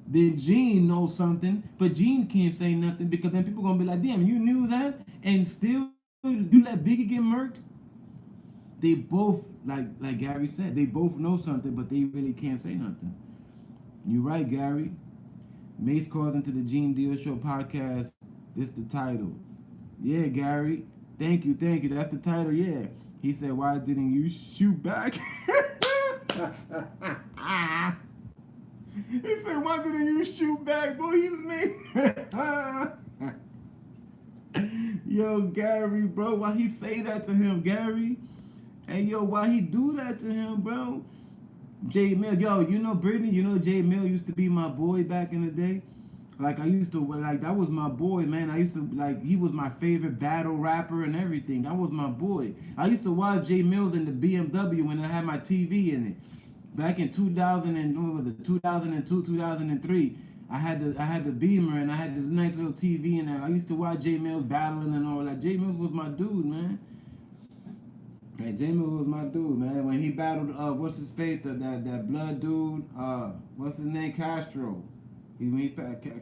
Then Gene knows something, but Gene can't say nothing because then people gonna be like, damn, you knew that and still you let Biggie get murked? They both, like Gary said, they both know something, but they really can't say nothing. You right, Gary. Mace calls into the Gene Deal Show podcast. This the title. Yeah, Gary. Thank you. That's the title, yeah. He said, why didn't you shoot back? He said, why didn't you shoot back, boy? Yo, Gary, bro, why he say that to him, Gary? Hey, yo, why he do that to him, bro? J Mill, yo, you know Brittany, you know J Mill used to be my boy back in the day. Like I used to like that was my boy, man. I used to like he was my favorite battle rapper and everything. That was my boy. I used to watch J Mills in the BMW when I had my TV in it. Back in 2000 and what was it, 2002, 2003. I had the Beamer and I had this nice little TV in there. I used to watch J Mills battling and all that. J Mills was my dude, man. Hey, J Mills was my dude, man. When he battled what's his face, that blood dude, what's his name, Castro. He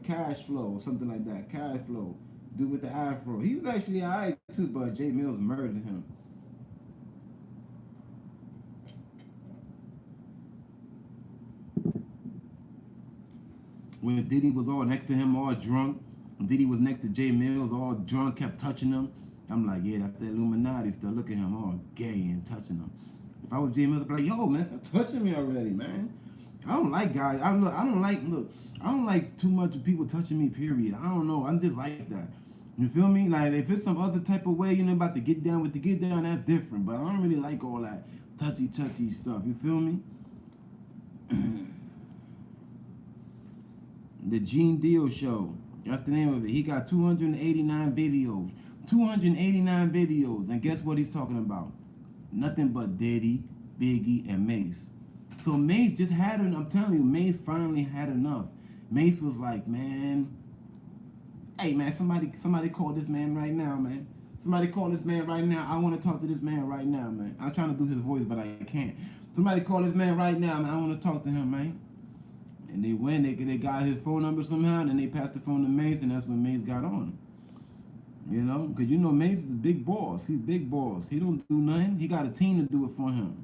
Cash Flow or something like that. Cash Flow. Dude with the afro. He was actually alright too, but J Mills murdered him. When Diddy was all next to him, all drunk. Diddy was next to J Mills, all drunk, kept touching him. I'm like, yeah, that's the Illuminati stuff. Look at him, all gay and touching him. If I was J Mills, I'd be like, yo, man, stop touching me already, man. I don't like guys. I don't like too much of people touching me, period. I don't know. I'm just like that. You feel me? Like, if it's some other type of way, you know, about to get down with the get down, that's different. But I don't really like all that touchy stuff. You feel me? The Gene Deal Show. That's the name of it. He got 289 videos. 289 videos. And guess what he's talking about? Nothing but Diddy, Biggie, and Mase. So Mase just had enough. I'm telling you, Mase finally had enough. Mase was like, man, hey man, somebody call this man right now, man. Somebody call this man right now. I want to talk to this man right now, man. I'm trying to do his voice, but I can't. Somebody call this man right now, man. I want to talk to him, man. And they went, they got his phone number somehow, and then they passed the phone to Mase, and that's when Mase got on. You know, because you know Mase is a big boss. He's big boss. He don't do nothing. He got a team to do it for him.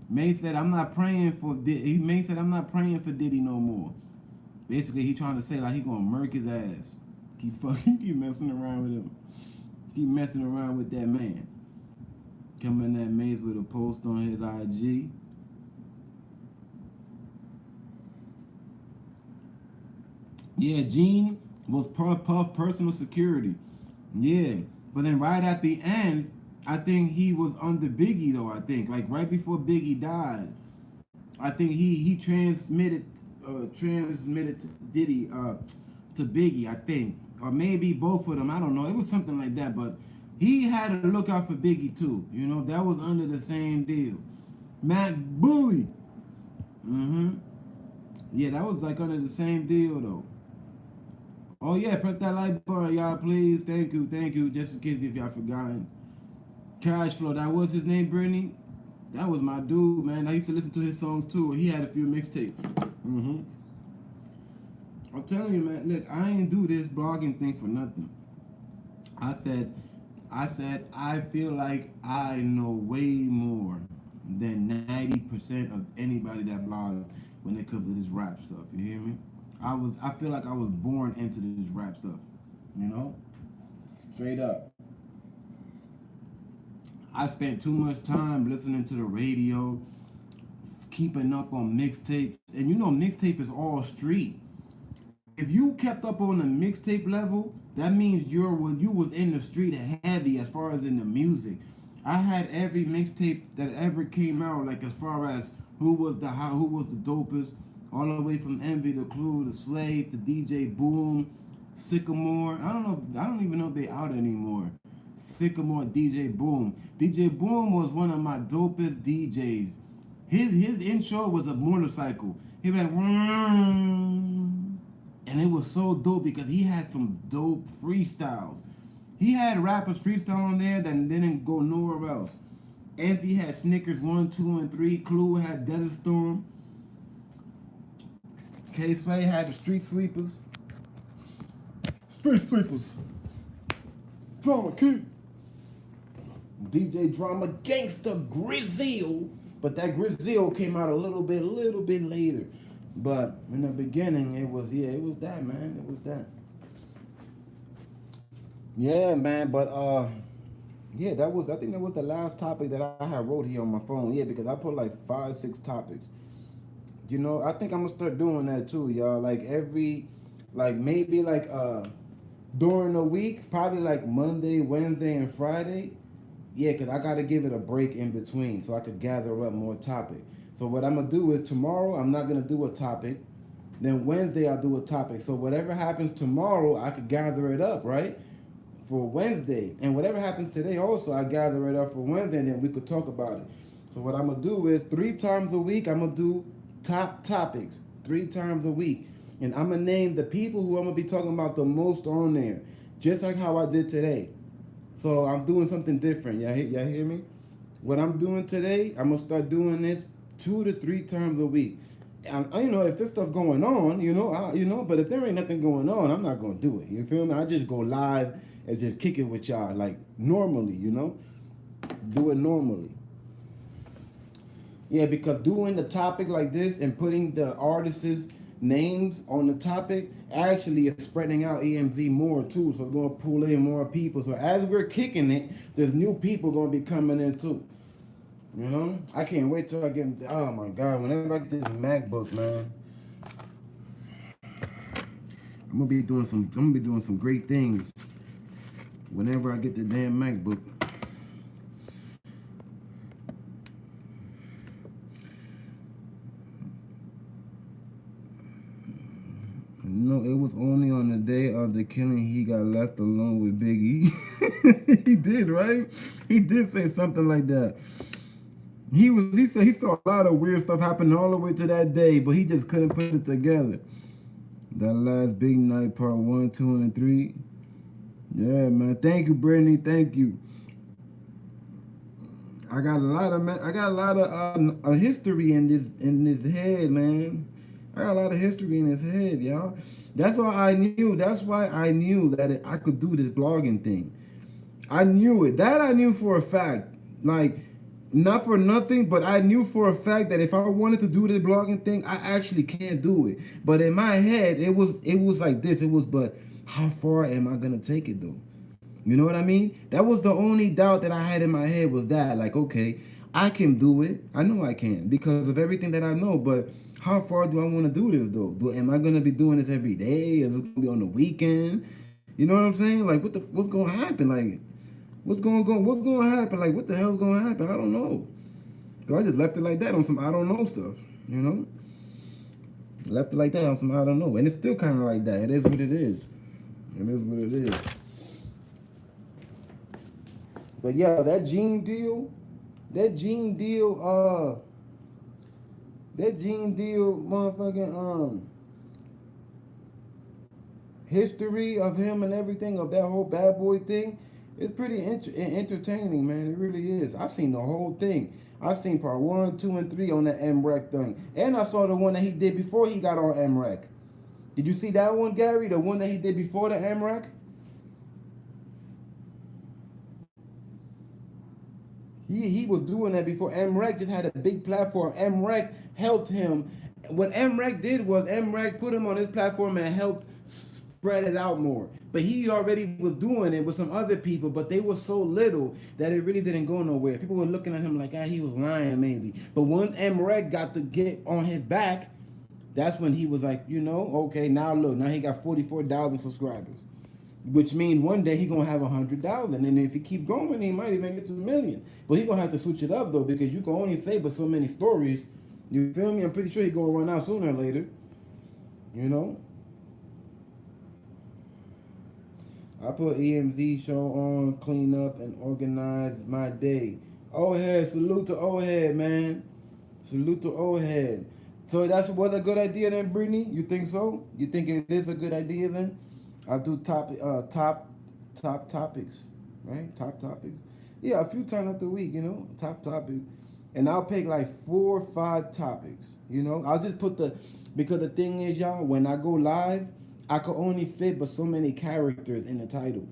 Mase said, I'm not praying for Diddy. Mase said, I'm not praying for Diddy no more. Basically, he trying to say like he gonna murk his ass. Keep messing around with him. Keep messing around with that man. Coming at Mase with a post on his IG. Yeah, Gene was Puff personal security. Yeah, but then right at the end, I think he was under Biggie though. I think like right before Biggie died, I think he transmitted to Diddy to Biggie. I think, or maybe both of them. I don't know. It was something like that. But he had to look out for Biggie too. You know that was under the same deal. Mac Bully. Yeah, that was like under the same deal though. Oh yeah, press that like button, y'all, please. Thank you. Just in case if y'all forgotten. Cash Flow, that was his name, Brittany. That was my dude, man. I used to listen to his songs too. He had a few mixtapes. I'm telling you, man. Look, I ain't do this blogging thing for nothing. I said, I feel like I know way more than 90% of anybody that blogs when it comes to this rap stuff. You hear me? I feel like I was born into this rap stuff, you know? Straight up. I spent too much time listening to the radio, keeping up on mixtape. And you know mixtape is all street. If you kept up on the mixtape level, that means you was in the street heavy as far as in the music. I had every mixtape that ever came out, like as far as who was the dopest, all the way from Envy to Clue to Slave to DJ Boom, Sycamore. I don't even know if they out anymore. Sycamore, DJ Boom. DJ Boom was one of my dopest DJs. His intro was a motorcycle. He was like, and it was so dope because he had some dope freestyles. He had rappers freestyle on there that didn't go nowhere else. Envy had Snickers 1, 2, and 3. Clue had Desert Storm. K-Slay had the Street Sweepers. Drama King. DJ Drama Gangsta Grizzle. But that Grizzle came out a little bit later. But in the beginning, it was that, man. It was that. Yeah, man. But yeah, I think that was the last topic that I had wrote here on my phone. Yeah, because I put like 5, 6 topics. You know, I think I'm gonna start doing that too, y'all. Like maybe during the week, probably like Monday, Wednesday, and Friday. Yeah, because I got to give it a break in between so I could gather up more topic. So what I'm going to do is tomorrow, I'm not going to do a topic. Then Wednesday, I'll do a topic. So whatever happens tomorrow, I could gather it up, right? For Wednesday. And whatever happens today also, I gather it up for Wednesday and then we could talk about it. So what I'm going to do is 3 times a week, I'm going to do top topics. 3 times a week. And I'm going to name the people who I'm going to be talking about the most on there. Just like how I did today. So I'm doing something different. Y'all hear me? What I'm doing today, I'm gonna start doing this 2 to 3 times a week. And if there's stuff going on, but if there ain't nothing going on, I'm not gonna do it. You feel me? I just go live and just kick it with y'all like normally. Do it normally. Yeah, because doing the topic like this and putting the artists' names on the topic actually is spreading out EMZ more too. So it's going to pull in more people. So as we're kicking it, there's new people going to be coming in too. I can't wait till I get. Oh my God! Whenever I get this MacBook, man, I'm gonna be doing some great things. Whenever I get the damn MacBook. No, it was only on the day of the killing he got left alone with Biggie. He did, right? He did say something like that. He said he saw a lot of weird stuff happen all the way to that day, but he just couldn't put it together. That last big night, part 1, 2, and 3. Yeah, man. Thank you, Brittany. Thank you. I got a lot of history in this head, man. I got a lot of history in his head, y'all. That's why I knew. That's why I knew that I could do this blogging thing. I knew it. That I knew for a fact. Like, not for nothing, but I knew for a fact that if I wanted to do this blogging thing, I actually can't do it. But in my head, it was like this. It was, but how far am I gonna take it though? You know what I mean? That was the only doubt that I had in my head was that, like, okay, I can do it. I know I can because of everything that I know. But how far do I want to do this though? Am I gonna be doing this every day? Is it gonna be on the weekend? You know what I'm saying? Like, what's gonna happen? Like, what's gonna happen? Like, what the hell's gonna happen? I don't know. So I just left it like that on some I don't know stuff. You know, left it like that on some I don't know, and it's still kind of like that. It is what it is. It is what it is. But yeah, that Gene deal, motherfucking history of him and everything of that whole bad boy thing, it's pretty entertaining, man. It really is. I seen the whole thing. I seen part 1, 2, and 3 on the MREC thing, and I saw the one that he did before he got on MREC. Did you see that one, Gary? The one that he did before the MREC? He was doing that before. MREC just had a big platform. MREC helped him. What MREC did was MREC put him on his platform and helped spread it out more. But he already was doing it with some other people, but they were so little that it really didn't go nowhere. People were looking at him like, he was lying maybe. But when MREC got to get on his back, that's when he was like, okay, now look, now he got 44,000 subscribers. Which means one day he gonna have 100,000, and if he keep going, he might even get to 1,000,000. But he gonna have to switch it up though, because you can only say but so many stories. You feel me? I'm pretty sure he gonna run out sooner or later. I put EMZ show on, clean up, and organize my day. Old head, salute to old head, man. Salute to old head. So was a good idea then, Brittany? You think so? You think it is a good idea then? I'll do top topics, right? Top topics. Yeah, a few times out the week, top topics. And I'll pick like 4 or 5 topics, I'll just put because the thing is, y'all, when I go live, I can only fit but so many characters in the title.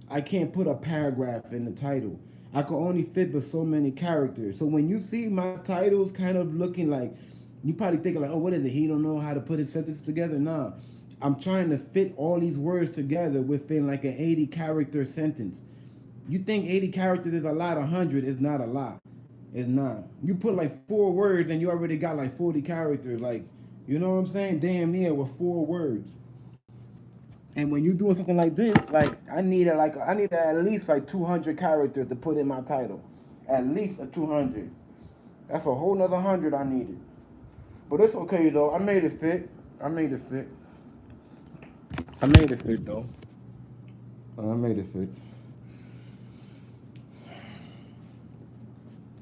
I can't put a paragraph in the title. I can only fit but so many characters. So when you see my titles kind of looking like, you probably thinking like, oh, what is it? He don't know how to put his sentence together? Nah. I'm trying to fit all these words together within like an 80 character sentence. You think 80 characters is a lot, 100 is not a lot. It's not. You put like 4 words and you already got like 40 characters. Like, you know what I'm saying? Damn near with 4 words. And when you're doing something like this, like I needed at least like 200 characters to put in my title, at least a 200. That's a whole nother 100 I needed. But it's okay though. I made it fit. I made it fit. I made it fit though. I made it fit.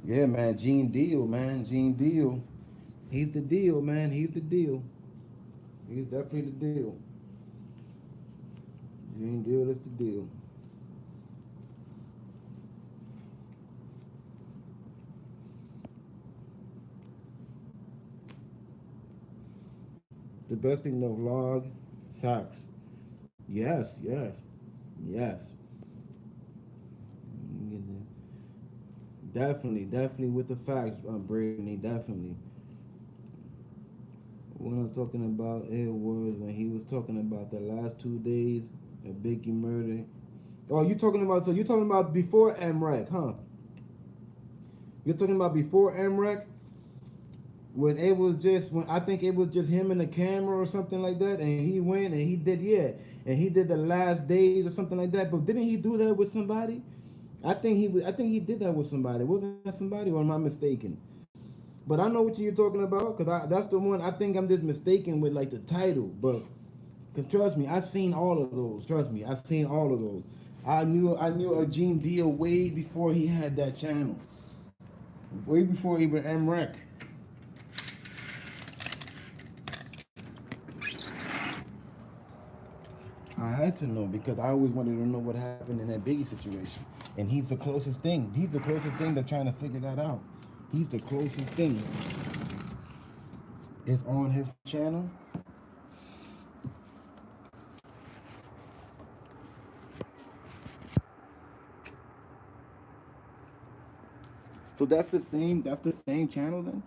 Yeah, man. Gene Deal, man. Gene Deal. He's the deal, man. He's the deal. He's definitely the deal. Gene Deal is the deal. The best thing to vlog, facts. Yes, yes, yes. Definitely, definitely with the facts, Brittany, definitely. What I'm talking about, it was when he was talking about the last 2 days of Biggie murder. Oh, you talking about, so you talking about before MREC, huh? You're talking about before MREC? When it was just, when I think it was just him and the camera or something like that, and he went and he did, yeah, and he did the last days or something like that. But didn't he do that with somebody? I think he did that with somebody. Wasn't that somebody, or am I mistaken? But I know what you're talking about because that's the one. I think I'm just mistaken with like the title, but because trust me, I've seen all of those. Trust me, I've seen all of those. I knew a Gene Deal way before he had that channel, way before even MREC. I had to know because I always wanted to know what happened in that Biggie situation, and he's the closest thing. He's the closest thing to trying to figure that out. He's the closest thing. It's on his channel. So that's the same. That's the same channel then.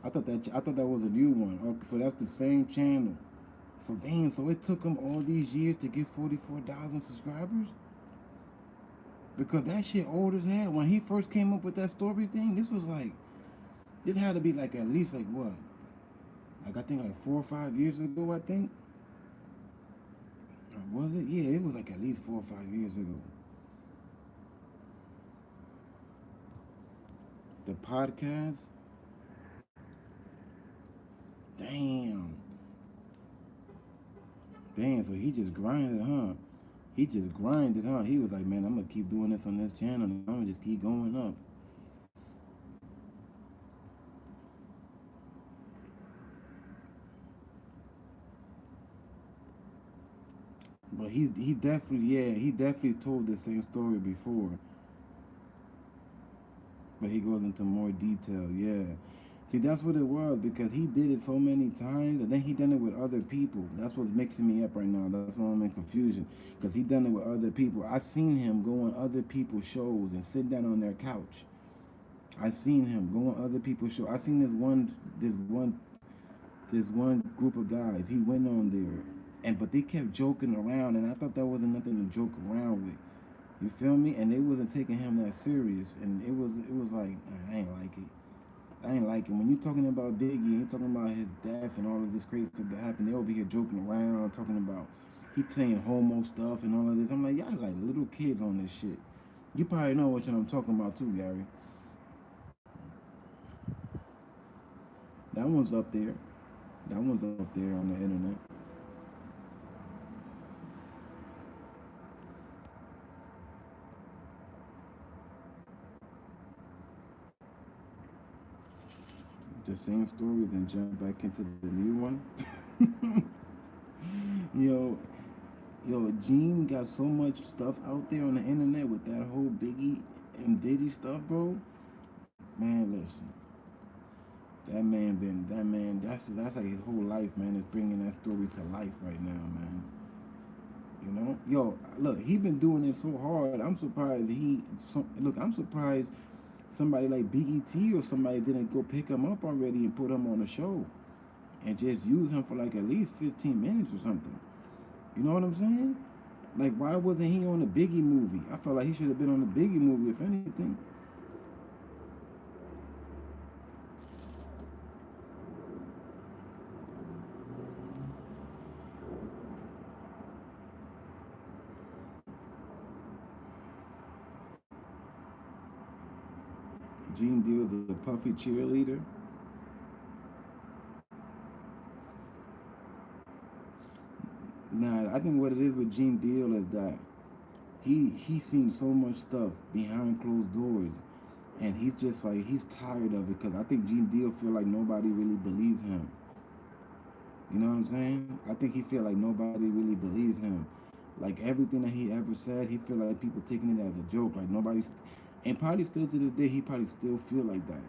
I thought that was a new one. Okay, so that's the same channel. So damn. So it took him all these years to get 44,000 subscribers. Because that shit old as hell. When he first came up with that story thing, this was like, this had to be like at least like what? Like I think like 4 or 5 years ago. I think. Or was it? Yeah, it was like at least 4 or 5 years ago. The podcast. Damn. Damn. So he just grinded, huh? He just grinded, huh? He was like, man, I'm gonna keep doing this on this channel, and I'm gonna just keep going up. But he definitely, yeah, he definitely told the same story before, but he goes into more detail. Yeah, see, that's what it was because he did it so many times, and then he done it with other people. That's what's mixing me up right now. That's why I'm in confusion because he done it with other people. I seen him go on other people's shows and sit down on their couch. I seen him go on other people's shows. I seen this one group of guys. He went on there, and but they kept joking around, and I thought that wasn't nothing to joke around with. You feel me? And they wasn't taking him that serious, and it was like I ain't like it. I ain't like it. When you're talking about Biggie, and you're talking about his death and all of this crazy stuff that happened, they over here joking around, talking about he saying homo stuff and all of this. I'm like, y'all like little kids on this shit. You probably know what I'm talking about too, Gary. That one's up there. That one's up there on the internet. The same story, then jump back into the new one. yo, Gene got so much stuff out there on the internet with that whole Biggie and Diddy stuff, bro. Man, listen, that man, that's like his whole life, man. Is bringing that story to life right now, man. You know, yo, look, he been doing it so hard. I'm surprised look. I'm surprised somebody like BET or somebody didn't go pick him up already and put him on the show and just use him for like at least 15 minutes or something. You know what I'm saying? Like, why wasn't he on the Biggie movie? I felt like he should have been on the Biggie movie, if anything. Gene Deal's a puffy cheerleader. Nah, I think what it is with Gene Deal is that he's seen so much stuff behind closed doors, and he's just like he's tired of it because I think Gene Deal feel like nobody really believes him. You know what I'm saying? I think he feel like nobody really believes him. Like everything that he ever said, he feel like people taking it as a joke. Like nobody's, and probably still to this day, he probably still feel like that.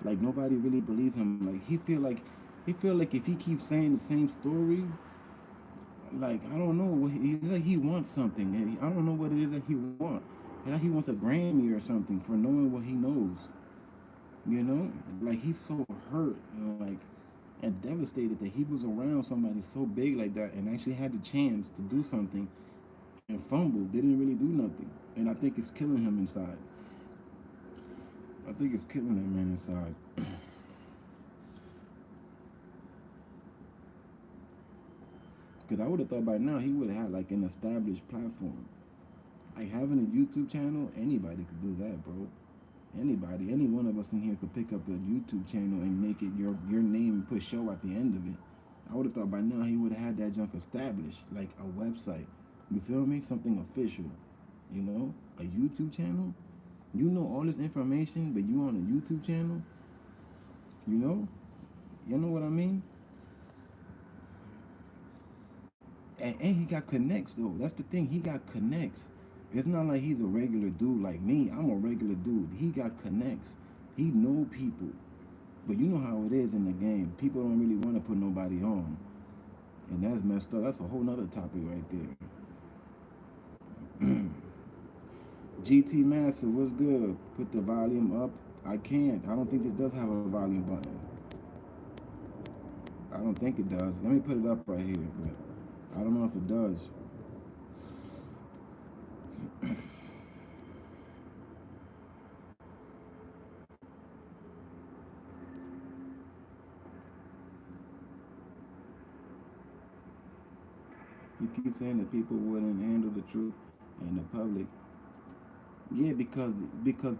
Like nobody really believes him. He feel like if he keeps saying the same story, like I don't know, like he wants something. I don't know what it is that he wants. Like he wants a Grammy or something for knowing what he knows. You know, like he's so hurt, like and devastated that he was around somebody so big like that and actually had the chance to do something and fumbled, didn't really do nothing. And I think it's killing him inside. I think it's killing that man inside. Because I would have thought by now he would have had like an established platform. Like having a YouTube channel, anybody could do that, bro. Anybody, any one of us in here could pick up a YouTube channel and make it your name and put show at the end of it. I would have thought by now he would have had that junk established, like a website. You feel me? Something official. You know, a YouTube channel. You know all this information, but you on a YouTube channel. You know, you know what I mean? And he got connects though. That's the thing. He got connects. It's not like he's a regular dude like me. I'm a regular dude. He got connects. He know people. But you know how it is in the game. People don't really want to put nobody on. And that's messed up. That's a whole nother topic right there. GT Master, what's good? Put the volume up. I can't. I don't think this does have a volume button. I don't think it does. Let me put it up right here, but I don't know if it does. You keep saying that people wouldn't handle the truth in the public. Yeah, because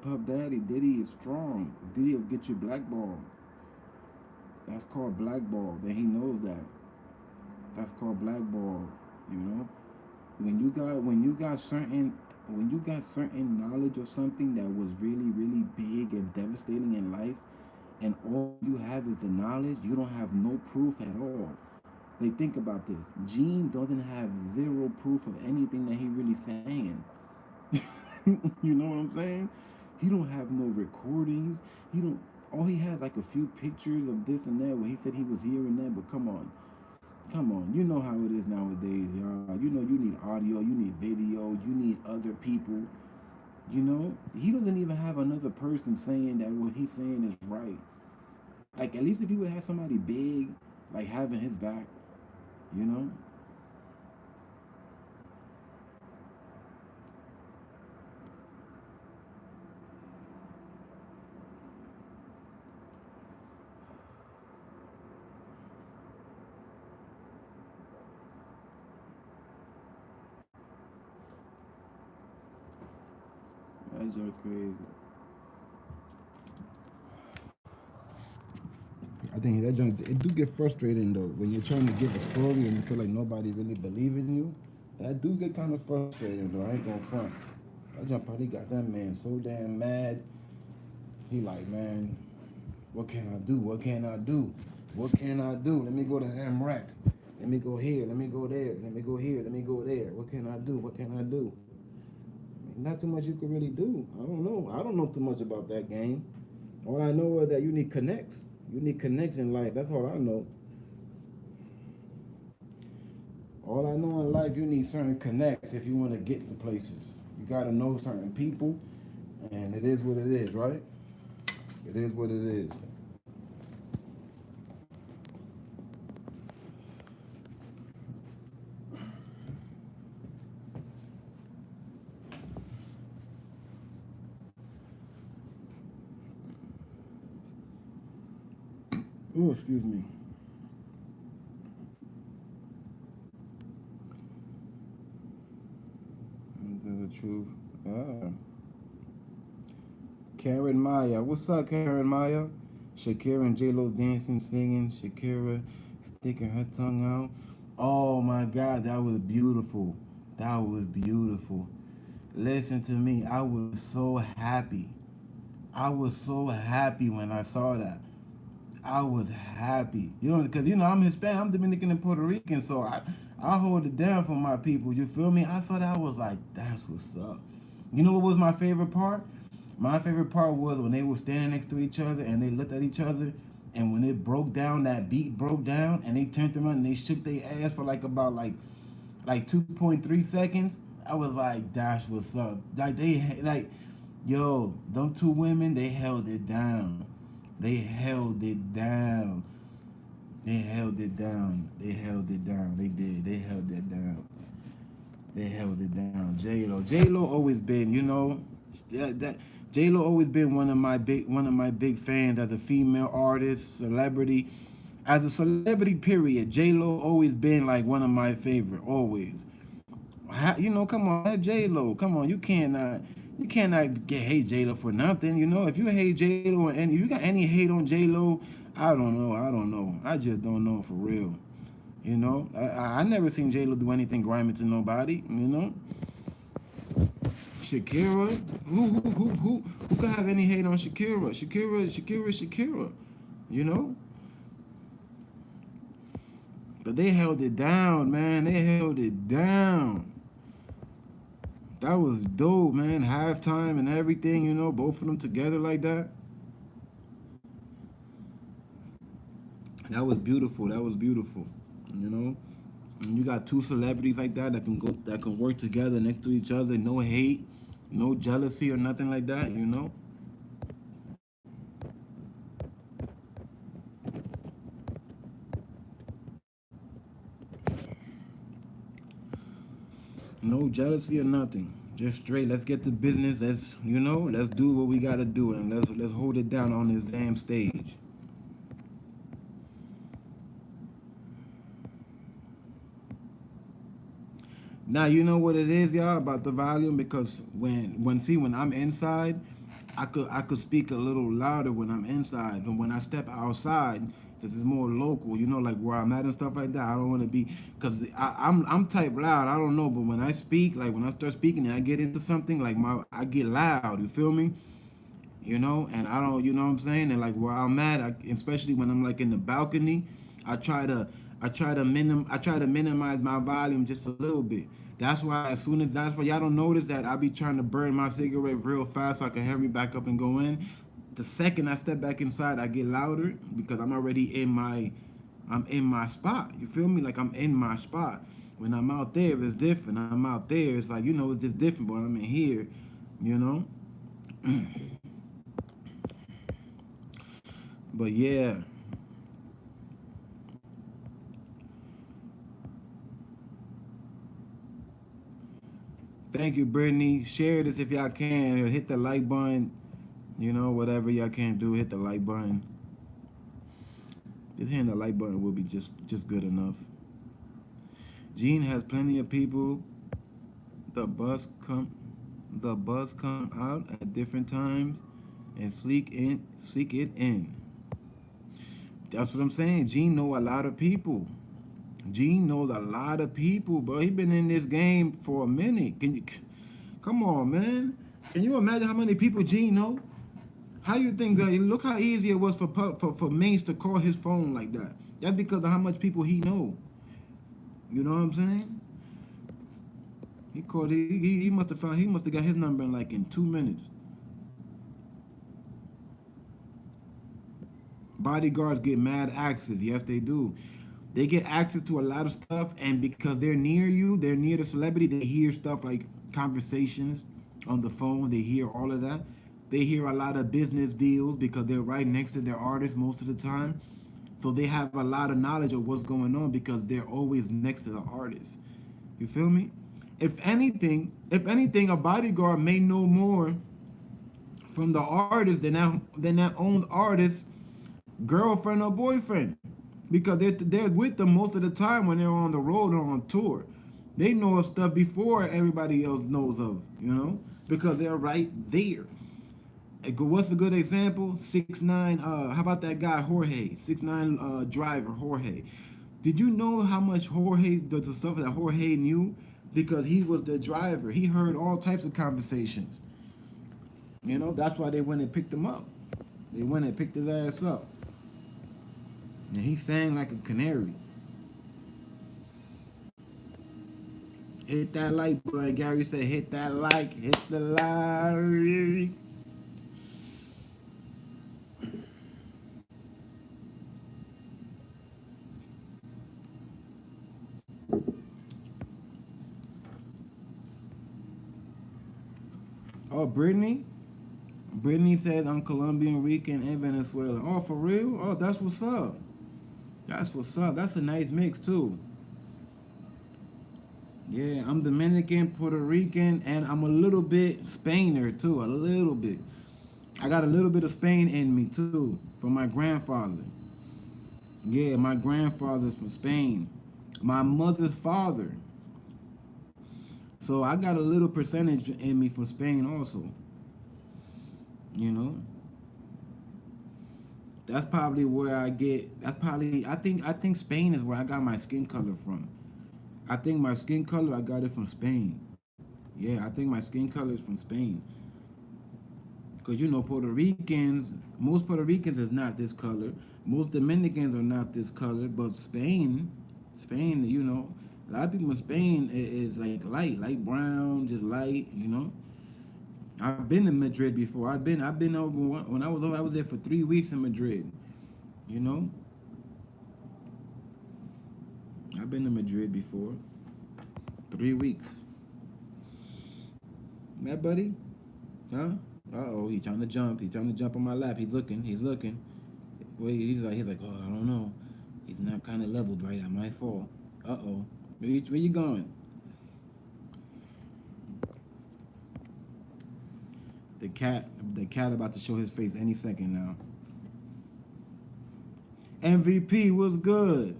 Puff Daddy Diddy is strong. Diddy will get you blackballed. That's called blackball. Then he knows that. That's called blackball. You know, when you got certain knowledge of something that was really really big and devastating in life, and all you have is the knowledge, you don't have no proof at all. Like think about this. Gene doesn't have zero proof of anything that he really saying. You know what I'm saying? He don't have no recordings. He don't. All he has like a few pictures of this and that where he said he was here and there. But come on, come on. You know how it is nowadays, y'all. You know you need audio, you need video, you need other people. You know he doesn't even have another person saying that what he's saying is right. Like at least if he would have somebody big, like having his back. You know. That's just crazy. I think that junk it do get frustrating though when you're trying to give a story and you feel like nobody really believe in you. That do get kind of frustrating though. I ain't gonna front. That junk probably got that man so damn mad. He like, man, what can I do? What can I do? What can I do? Let me go to MRAC. Let me go here. Let me go there. Let me go here. Let me go there. What can I do? What can I do? I mean, not too much you can really do. I don't know. I don't know too much about that game. All I know is that you need connects. You need connects in life. That's all I know. All I know in life, you need certain connects if you want to get to places. You got to know certain people, and it is what it is, right? It is what it is. Oh, excuse me. The truth. Ah. Karen Maya. What's up, Karen Maya? Shakira and J-Lo dancing, singing. Shakira sticking her tongue out. Oh my God, that was beautiful. That was beautiful. Listen to me. I was so happy. I was so happy when I saw that. I was happy. You know, because, you know, I'm Hispanic. I'm Dominican and Puerto Rican. So I hold it down for my people. You feel me? I saw that. I was like, that's what's up. You know what was my favorite part? My favorite part was when they were standing next to each other and they looked at each other, and when it broke down, that beat broke down, and they turned around and they shook their ass for like about like 2.3 seconds. I was like, "Dash, what's up?" Like like, yo, them two women, they held it down. They held it down. They held it down. They held it down. They did. They held it down. They held it down. J Lo always been, you know, that J Lo always been one of my big fans as a female artist, celebrity. As a celebrity, period. J Lo always been like one of my favorite. Always. You know, come on, J Lo. Come on, you cannot get hate J Lo for nothing. You know, if you hate J Lo and if you got any hate on J Lo, I don't know. I don't know. I just don't know for real. You know, I never seen J Lo do anything grimy to nobody. You know, Shakira, who could have any hate on Shakira? Shakira. You know, but they held it down, man. They held it down. That was dope, man. Halftime and everything, you know, both of them together like that. That was beautiful. That was beautiful. You know, and you got two celebrities like that can work together next to each other. No hate, no jealousy or nothing like that. You know. No jealousy or nothing. Just straight. Let's get to business. Let's do what we gotta do, and let's hold it down on this damn stage. Now you know what it is, y'all, about the volume, because when I'm inside, I could speak a little louder when I'm inside, but when I step outside, since it's more local, you know, like where I'm at and stuff like that, I don't want to be, cause I'm type loud. I don't know, but when I speak, like when I start speaking and I get into something, like I get loud. You feel me? You know, and I don't, you know what I'm saying? And like where I'm at, especially when I'm like in the balcony, I try to I try to minimize my volume just a little bit. That's why y'all don't notice that I be trying to burn my cigarette real fast so I can hurry back up and go in. The second I step back inside, I get louder because I'm in my spot. You feel me? Like I'm in my spot. When I'm out there, it's different. I'm out there, it's like, you know, it's just different. But I'm in here, you know. But yeah, thank you, Brittany. Share this if y'all can. Or hit the like button. You know, whatever y'all can do, hit the like button. Just hitting the like button will be just good enough. Gene has plenty of people. The bus come, the bus come out at different times, and sleek it in. That's what I'm saying. Gene know a lot of people. Gene knows a lot of people, bro. He been in this game for a minute. Come on, man? Can you imagine how many people Gene know? How you think? Look how easy it was for Mace to call his phone like that. That's because of how much people he know. You know what I'm saying? He called. He must have found. He must have got his number in like in 2 minutes. Bodyguards get mad access. Yes, they do. They get access to a lot of stuff, and because they're near you, they're near the celebrity. They hear stuff like conversations on the phone. They hear all of that. They hear a lot of business deals because they're right next to their artists most of the time. So they have a lot of knowledge of what's going on because they're always next to the artist. You feel me? If anything, a bodyguard may know more from the artist than that owned artist girlfriend or boyfriend, because they're with them most of the time when they're on the road or on tour. They know of stuff before everybody else knows of, you know, because they're right there. What's a good example? 6ix9ine. How about that guy Jorge? 6ix9ine driver Jorge. Did you know how much Jorge, the stuff that Jorge knew? Because he was the driver. He heard all types of conversations. You know, that's why they went and picked him up. They went and picked his ass up. And he sang like a canary. Hit that like button. Gary said, hit that like, hit the like. Oh, Brittany? Brittany said I'm Colombian, Rican, and Venezuelan. Oh, for real? Oh, that's what's up. That's what's up. That's a nice mix, too. Yeah, I'm Dominican, Puerto Rican, and I'm a little bit Spainer, too. A little bit. I got a little bit of Spain in me, too, from my grandfather. Yeah, my grandfather's from Spain. My mother's father. So I got a little percentage in me from Spain also. You know? That's probably where I get. That's probably. I think Spain is where I got my skin color from. I think my skin color I got it from Spain. Yeah, I think my skin color is from Spain. Cause you know Puerto Ricans, most Puerto Ricans is not this color. Most Dominicans are not this color. But Spain, you know, a lot of people in Spain is like light brown, just light. You know. I've been to Madrid before. I've been over when I was there for 3 weeks in Madrid. You know, I've been to Madrid before. 3 weeks. That buddy? Huh? Uh-oh, he's trying to jump. He's trying to jump on my lap. He's looking. He's looking. Wait, he's like, oh, I don't know. He's not kind of leveled right. I might fall. Uh-oh. Where you going? The cat about to show his face any second now. MVP was good.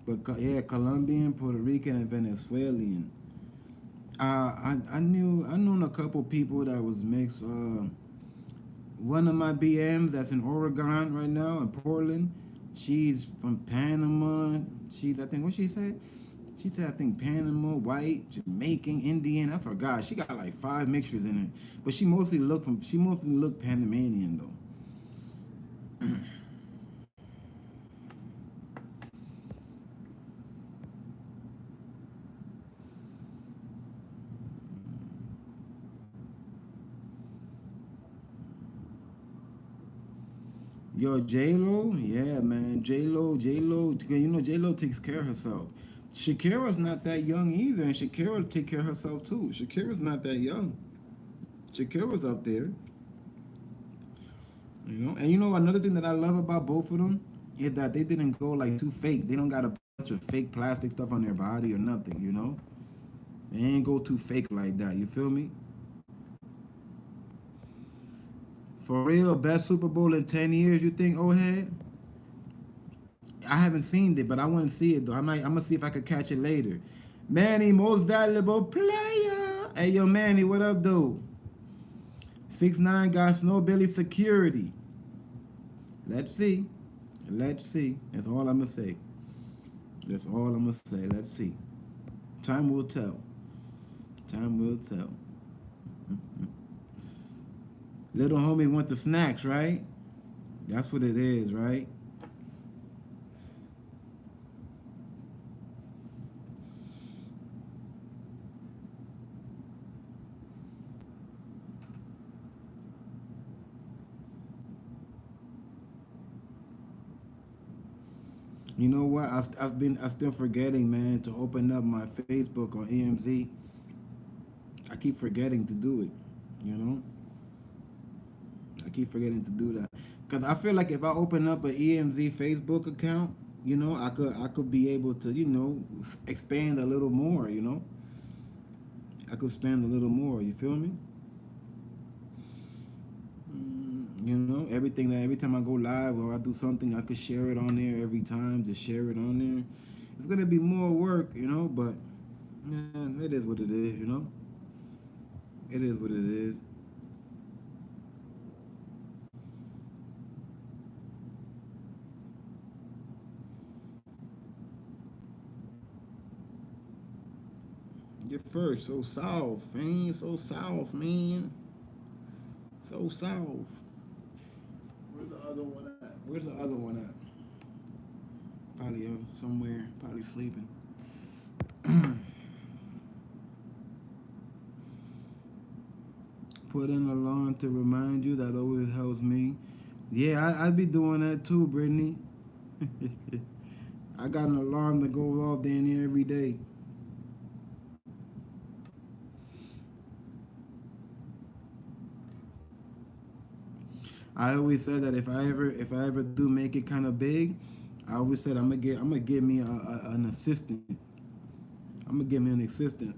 But yeah, Colombian, Puerto Rican, and Venezuelan. I known a couple people that was mixed. One of my BMs that's in Oregon right now in Portland. She's from Panama. I think what she said. She said I think Panama, white, Jamaican, Indian. I forgot. She got like 5 mixtures in it, but she mostly looked Panamanian though. Yo, J-Lo, yeah, man, J-Lo, you know J-Lo takes care of herself. Shakira's not that young either, and Shakira take care of herself too. Shakira's not that young. Shakira's up there, you know. And you know another thing that I love about both of them is that they didn't go like too fake. They don't got a bunch of fake plastic stuff on their body or nothing, you know. They ain't go too fake like that. You feel me? For real, best Super Bowl in 10 years, you think, oh head? I haven't seen it, but I want to see it though. I'm gonna see if I could catch it later. Manny, most valuable player. Hey yo, Manny, what up, dude? 6ix9ine got Snowbilly security. Let's see. Let's see. That's all I'm gonna say. That's all I'm gonna say. Let's see. Time will tell. Time will tell. Little homie went to snacks, right? That's what it is, right? You know what? I still forgetting, man, to open up my Facebook on EmZ. I keep forgetting to do it. You know, I keep forgetting to do that because I feel like if I open up an EmZ Facebook account, you know, I could be able to, you know, expand a little more. You know, I could expand a little more. You feel me? You know, every time I go live or I do something, I could share it on there every time. Just share it on there. It's gonna be more work, you know, but Yeah, it is what it is, you know? It is what it is. You're first, so soft, man. So soft, man. So soft. Where's the other one at? Where's the other one at? Probably somewhere, probably sleeping. Put an alarm to remind you. That always helps me. Yeah, I'd be doing that too, Brittany. I got an alarm that goes off down here every day. I always said that if I ever do make it kind of big, I always said I'm gonna get me an assistant. I'm gonna get me an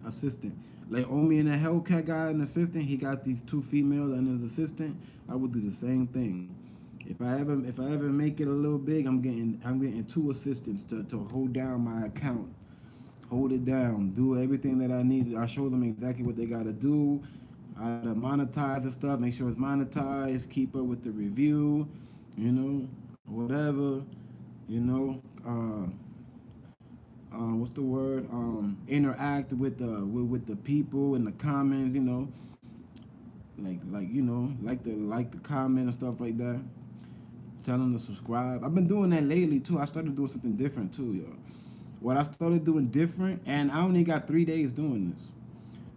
assistant. Like Omi and the Hellcat got an assistant. He got these two females and his assistant. I would do the same thing. If I ever make it a little big, I'm getting two assistants to hold down my account, hold it down, do everything that I need. I show them exactly what they gotta do, how to monetize the stuff, make sure it's monetized, keep up with the review, whatever, you know. What's the word? Interact with the people in the comments, like the comment and stuff like that. Tell them to subscribe. I've been doing that lately too. I started doing something different too, yo. What I started doing different, and I only got 3 days doing this.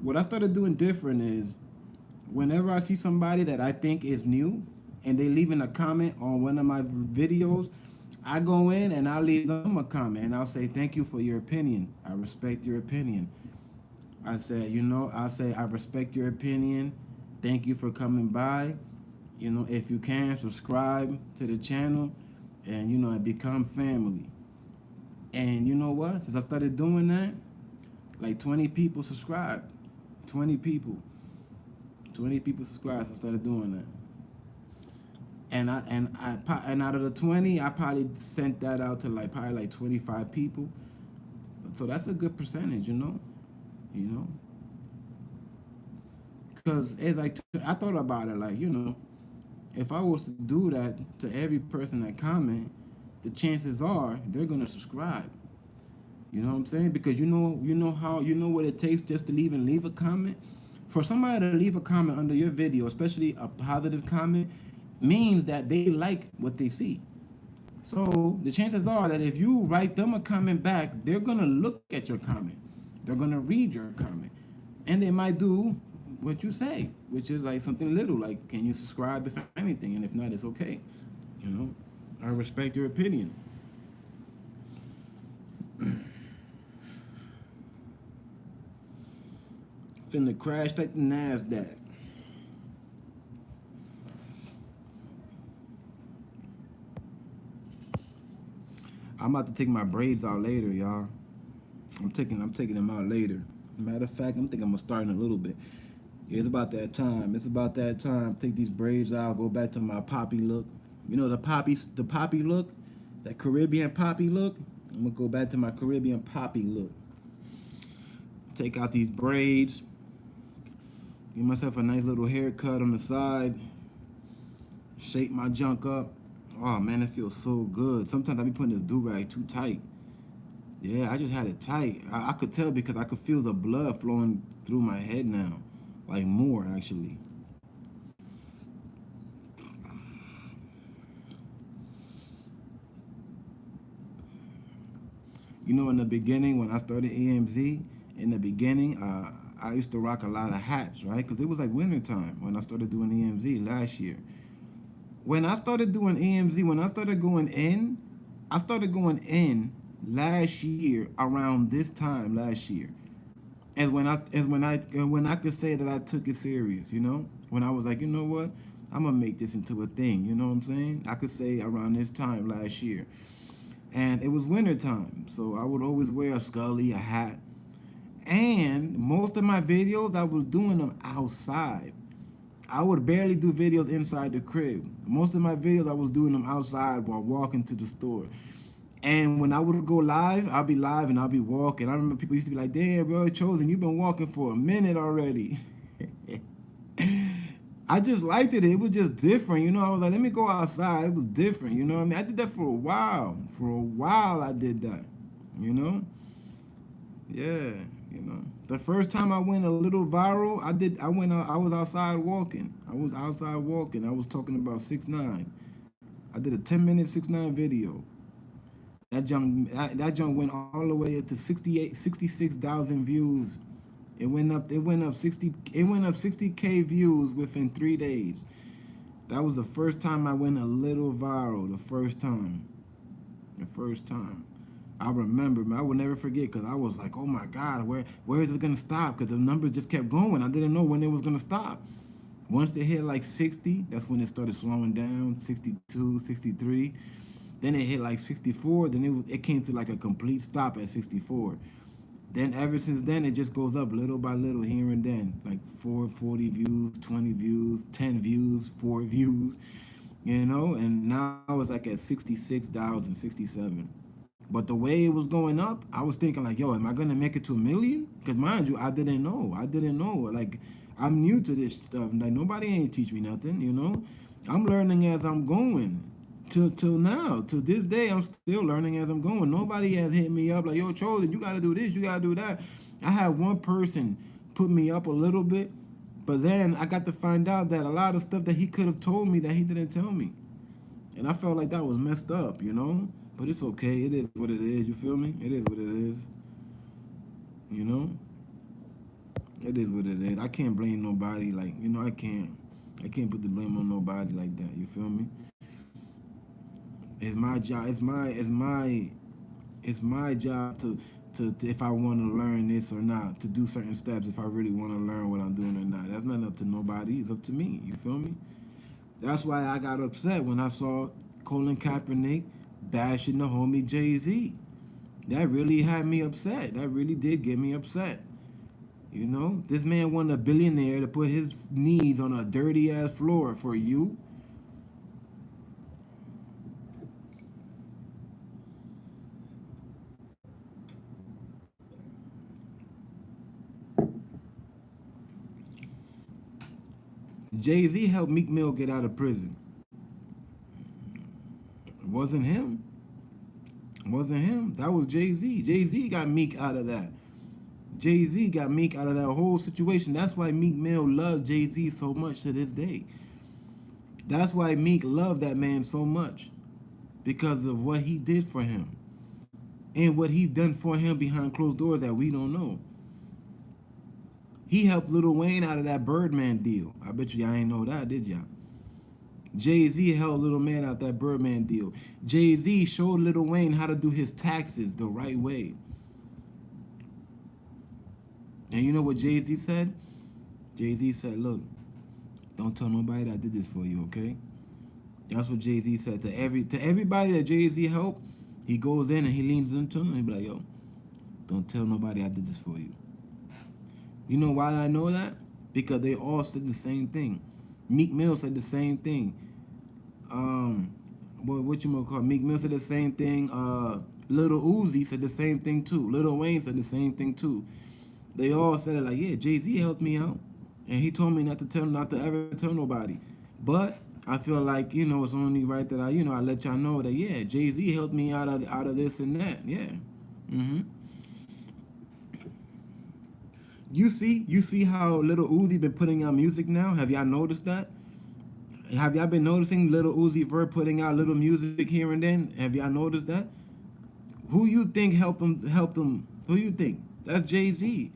What I started doing different is whenever I see somebody that I think is new and they leaving a comment on one of my videos, I go in and I'll leave them a comment and I'll say thank you for your opinion. I respect your opinion. I respect your opinion. Thank you for coming by. If you can, subscribe to the channel and and become family. And you know what? Since I started doing that, like 20 people subscribed. 20 people. 20 people subscribed since I started doing that. And out of the 20, I probably sent that out to probably 25 people. So that's a good percentage, You know, because it's like I thought about it, if I was to do that to every person that comment, the chances are they're gonna subscribe. You know what I'm saying? Because what it takes just to leave a comment. For somebody to leave a comment under your video, especially a positive comment, means that they like what they see. So the chances are that if you write them a comment back, they're gonna look at your comment. They're gonna read your comment, and they might do what you say, which is like something little, like can you subscribe if anything, and if not, it's okay. You know, I respect your opinion. Finna crash like the Nasdaq. I'm about to take my braids out later, y'all. I'm taking them out later. Matter of fact, I'm thinking I'm gonna start in a little bit. Yeah, it's about that time. It's about that time. Take these braids out. Go back to my poppy look. The poppy look, that Caribbean poppy look. I'm gonna go back to my Caribbean poppy look. Take out these braids. Give myself a nice little haircut on the side. Shape my junk up. Oh man, it feels so good. Sometimes I be putting this do-rag too tight. Yeah, I just had it tight. I could tell because I could feel the blood flowing through my head now. Like more, actually. In the beginning, when I started EMZ, in the beginning, I used to rock a lot of hats, right? Because it was like winter time when I started doing EMZ last year. When I started doing EMZ, when I started going in last year around this time last year. And when I could say that I took it serious, when I was like, you know what, I'm gonna make this into a thing, you know what I'm saying? I could say around this time last year, and it was winter time, so I would always wear a scully, a hat, and most of my videos I was doing them outside. I would barely do videos inside the crib. Most of my videos I was doing them outside while walking to the store. And when I would go live, I'll be live and I'll be walking. I remember people used to be like, damn, bro, Chosen, you've been walking for a minute already. I just liked it. It was just different, you know. I was like, let me go outside. It was different, you know what I mean? I did that for a while. For a while, I did that, you know. Yeah, you know. The first time I went a little viral, I went out. I was outside walking. I was outside walking. I was talking about 6ix9ine. I did a 10-minute 6ix9ine video. That junk went all the way up to 66,000 views. It went up 60K views within 3 days. That was the first time I went a little viral. The first time. The first time. I remember, man, I will never forget because I was like, oh my God, where is it gonna stop? Because the numbers just kept going. I didn't know when it was gonna stop. Once it hit like 60, that's when it started slowing down, 62, 63. Then it hit like 64, then it came to like a complete stop at 64. Then ever since then, it just goes up little by little here and then, like 40 views, 20 views, 10 views, 4 views, you know, and now it's like at 66,000, 67. But the way it was going up, I was thinking like, yo, am I gonna make it to a million? Cause mind you, I didn't know. I didn't know. Like, I'm new to this stuff. Like nobody ain't teach me nothing, you know. I'm learning as I'm going. Till now, to this day, I'm still learning as I'm going. Nobody has hit me up like, yo, Chosen, you gotta do this, you gotta do that. I had one person put me up a little bit, but then I got to find out that a lot of stuff that he could have told me that he didn't tell me. And I felt like that was messed up, you know? But it's okay. It is what it is. You feel me? It is what it is. You know? It is what it is. I can't blame nobody. Like, you know, I can't. I can't put the blame on nobody like that. You feel me? It's my job. It's my job to if I want to learn this or not, to do certain steps if I really want to learn what I'm doing or not. That's not up to nobody. It's up to me. You feel me? That's why I got upset when I saw Colin Kaepernick bashing the homie Jay-Z. That really had me upset. That really did get me upset. You know, this man wanted a billionaire to put his knees on a dirty ass floor for you. Jay-Z helped Meek Mill get out of prison. It wasn't him. It wasn't him. That was Jay-Z. Jay-Z got Meek out of that. Jay-Z got Meek out of that whole situation. That's why Meek Mill loved Jay-Z so much to this day. That's why Meek loved that man so much. Because of what he did for him. And what he done for him behind closed doors that we don't know. He helped Lil Wayne out of that Birdman deal. I bet you y'all ain't know that, did y'all? Jay-Z helped Lil Man out that Birdman deal. Jay-Z showed Lil Wayne how to do his taxes the right way. And you know what Jay-Z said? Jay-Z said, look, don't tell nobody that I did this for you, okay? That's what Jay-Z said to everybody that Jay-Z helped. He goes in and he leans into him and he be like, yo, don't tell nobody I did this for you. You know why I know that? Because they all said the same thing. Meek Mill said the same thing. What you gonna call? Meek Mill said the same thing. Lil Uzi said the same thing too. Lil Wayne said the same thing too. They all said it like, yeah, Jay-Z helped me out, and he told me not to ever tell nobody. But I feel like, you know, it's only right that I let y'all know that, yeah, Jay-Z helped me out of this and that. Yeah. Mhm. You see how Lil Uzi been putting out music now? Have y'all noticed that? Have y'all been noticing Lil Uzi Vert putting out little music here and then? Have y'all noticed that? Who you think helped him? Who you think? That's Jay-Z.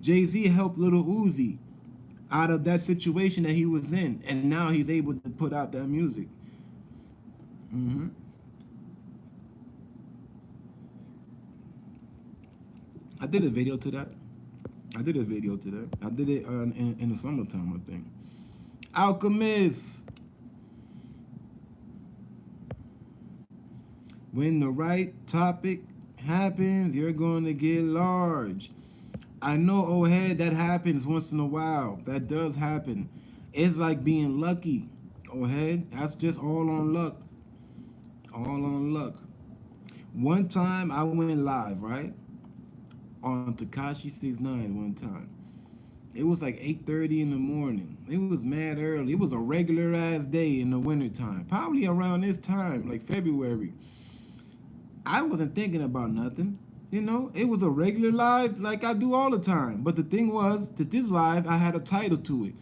Jay-Z helped Lil Uzi out of that situation that he was in, and now he's able to put out that music. Hmm. I did a video to that. I did a video to that. I did it in the summertime, I think. Alchemist. When the right topic happens, you're going to get large. I know, oh head, that happens once in a while. That does happen. It's like being lucky, oh head. That's just all on luck. All on luck. One time I went live, right? On Tekashi 69 one time. It was like 8:30 in the morning. It was mad early. It was a regular ass day in the wintertime. Probably around this time, like February. I wasn't thinking about nothing. You know, it was a regular live like I do all the time. But the thing was that this live I had a title to it.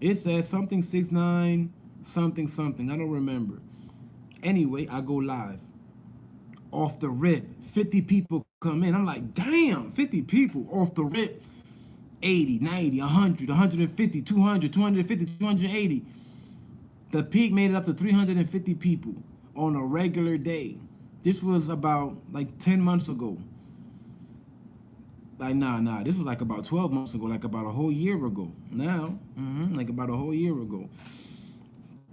It said something 69 something something. I don't remember. Anyway, I go live. Off the rip, 50 people come in. I'm like, damn, 50 people off the rip. 80, 90, 100, 150, 200, 250, 280. The peak made it up to 350 people on a regular day. This was about like 10 months ago. Like, nah. This was like about 12 months ago, like about a whole year ago. Now, like about a whole year ago.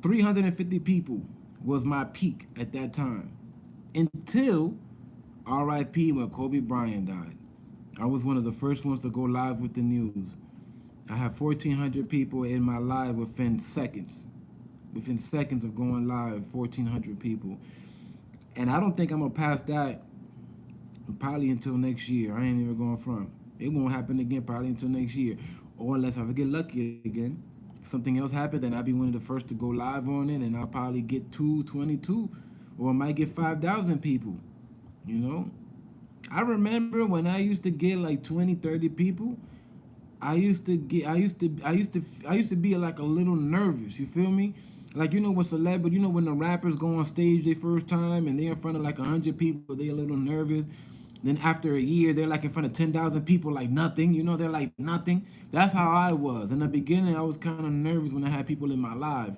350 people was my peak at that time. Until RIP when Kobe Bryant died. I was one of the first ones to go live with the news. I had 1,400 people in my live within seconds. Within seconds of going live, 1,400 people. And I don't think I'm gonna pass that probably until next year. I ain't even going front. It won't happen again probably until next year. Or unless I get lucky again. Something else happened, then I'll be one of the first to go live on it, and I'll probably get 222, or I might get 5,000 people. You know? I remember when I used to get like 20, 30 people, I used to be like a little nervous, you feel me? Like, you know, when celebrity, you know, when the rappers go on stage their first time and they're in front of like 100 people, they're a little nervous. Then after a year, they're like in front of 10,000 people, like nothing. You know, they're like nothing. That's how I was. In the beginning, I was kind of nervous when I had people in my live.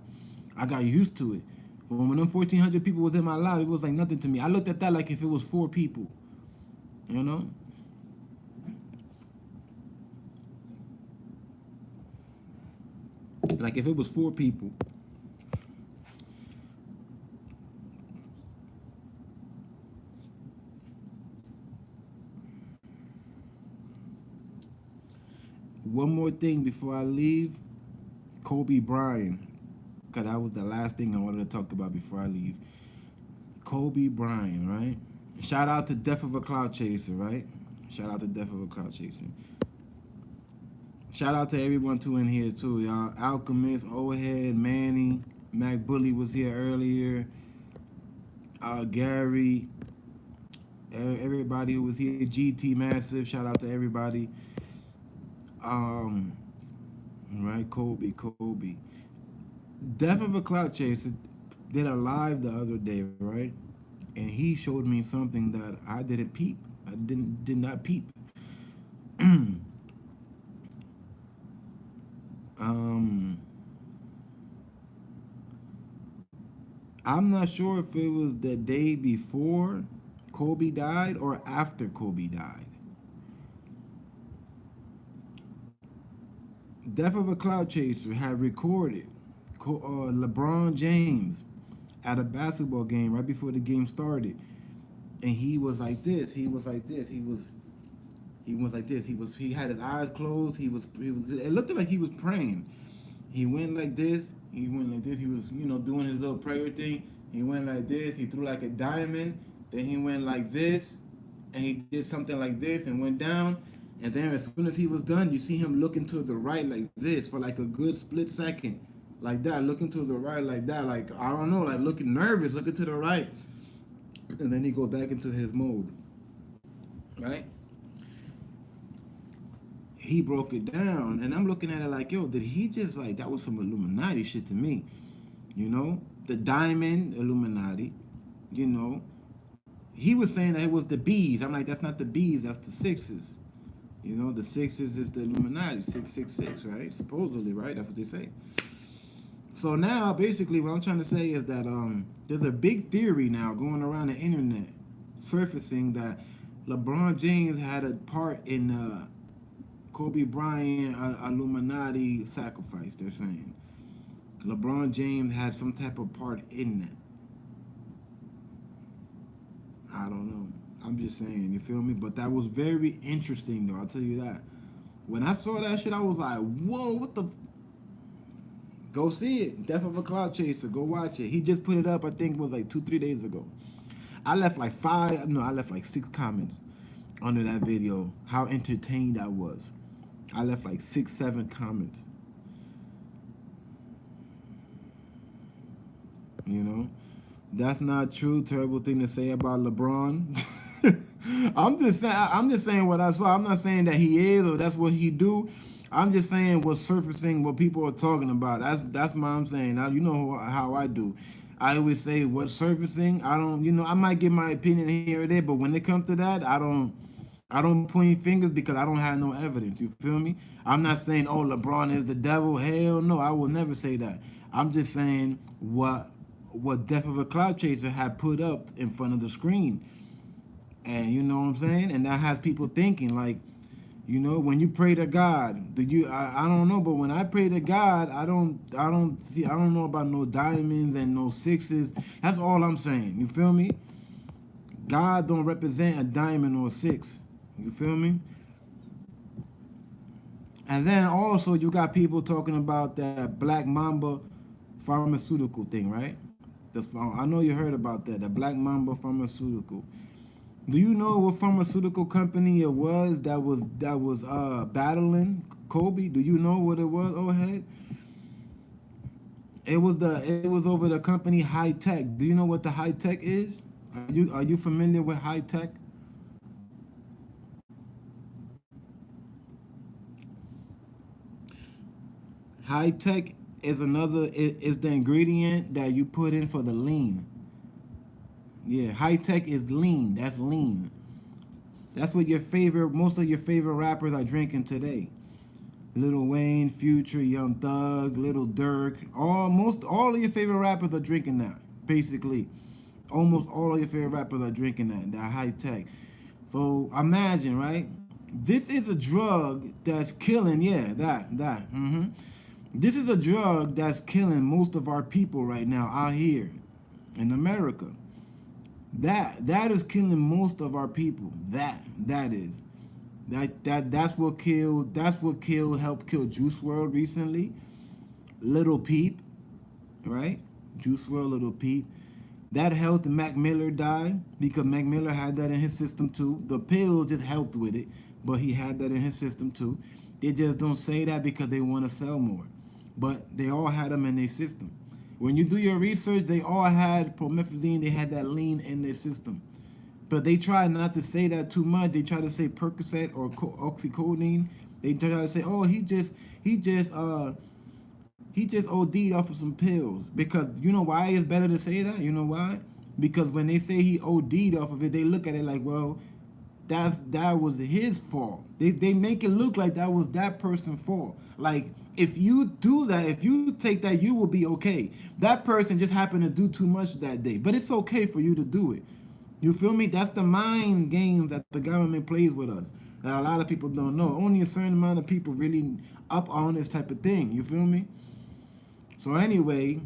I got used to it. But when them 1,400 people was in my live, it was like nothing to me. I looked at that like if it was 4 people. You know? Like if it was 4 people. One more thing before I leave. Kobe Bryant. Because that was the last thing I wanted to talk about before I leave. Kobe Bryant, right? Shout out to Death of a Cloud Chaser, right? Shout out to Death of a Cloud Chaser. Shout out to everyone too in here too, y'all. Alchemist, Ohead, Manny, Mac Bully was here earlier. Gary, everybody who was here. GT Massive, shout out to everybody. Um, right, Kobe. Death of a Cloud Chaser did a live the other day, right? And he showed me something that I didn't peep. I did not peep. um, I'm not sure if it was the day before Kobe died or after Kobe died. Death of a Cloud Chaser had recorded LeBron James at a basketball game right before the game started, and he was like this. He was like this. He was like this. He had his eyes closed. He was. It looked like he was praying. He went like this. He went like this. He was, you know, doing his little prayer thing. He went like this. He threw like a diamond. Then he went like this, and he did something like this and went down. And then as soon as he was done, you see him looking to the right like this for like a good split second, like that, looking to the right like that, like I don't know, like looking nervous, looking to the right, and then he goes back into his mode, right? He broke it down, and I'm looking at it like, yo, did he just like that was some Illuminati shit to me, you know? The diamond Illuminati, you know. He was saying that it was the bees. I'm like, that's not the bees, that's the sixes. You know, the sixes is the Illuminati, 666, right? Supposedly, right? That's what they say. So now, basically, what I'm trying to say is that there's a big theory now going around the internet, surfacing that LeBron James had a part in Kobe Bryant Illuminati sacrifice. They're saying LeBron James had some type of part in that. I don't know. I'm just saying, you feel me? But that was very interesting, though. I'll tell you that. When I saw that shit, I was like, whoa, what the? Go see it. Death of a Cloud Chaser. Go watch it. He just put it up, I think it was like 2-3 days ago. I left like five, no, I left like 6 comments under that video. How entertained I was. I left like 6, 7 comments. You know, that's not true. Terrible thing to say about LeBron. I'm just saying. I'm just saying what I saw. I'm not saying that he is or that's what he do. I'm just saying what's surfacing, what people are talking about. That's what I'm saying. Now you know how I do. I always say what's surfacing. I don't. You know, I might give my opinion here or there, but when it comes to that, I don't. I don't point fingers because I don't have no evidence. You feel me? I'm not saying, oh, LeBron is the devil. Hell no, I will never say that. I'm just saying what Death of a Cloud Chaser had put up in front of the screen. And you know what I'm saying? And that has people thinking like, you know, when you pray to God, do you I don't know, but when I pray to God, I don't know about no diamonds and no sixes. That's all I'm saying. You feel me? God don't represent a diamond or a six. You feel me? And then also you got people talking about that Black Mamba pharmaceutical thing, right? I know you heard about that, the Black Mamba pharmaceutical. Do you know what pharmaceutical company it was that was battling Kobe? Do you know what it was, Ohead? It was over the company High Tech. Do you know what the High Tech is? Are you familiar with High Tech? High Tech is the ingredient that you put in for the lean. Yeah, High Tech is lean. That's lean. That's what most of your favorite rappers are drinking today. Lil Wayne, Future, Young Thug, Lil Durk, almost all of your favorite rappers are drinking that. Basically, almost all of your favorite rappers are drinking that High Tech. So imagine, right? This is a drug that's killing. Yeah, that. This is a drug that's killing most of our people right now out here in America. That is killing most of our people. That is. That's what helped kill Juice World recently. Little Peep, right? Juice World, Little Peep. That helped Mac Miller die because Mac Miller had that in his system too. The pill just helped with it, but he had that in his system too. They just don't say that because they want to sell more. But they all had them in their system. When you do your research, they all had promethazine, they had that lean in their system. But they try not to say that too much. They try to say Percocet or oxycodone. They try to say, oh, he just OD'd off of some pills. Because you know why it's better to say that? You know why? Because when they say he OD'd off of it, they look at it like, well, that was his fault. They make it look like that was that person's fault. Like if you do that, if you take that, you will be okay. That person just happened to do too much that day, but it's okay for you to do it. You feel me? That's the mind games that the government plays with us. That a lot of people don't know. Only a certain amount of people really up on this type of thing. You feel me? So anyway,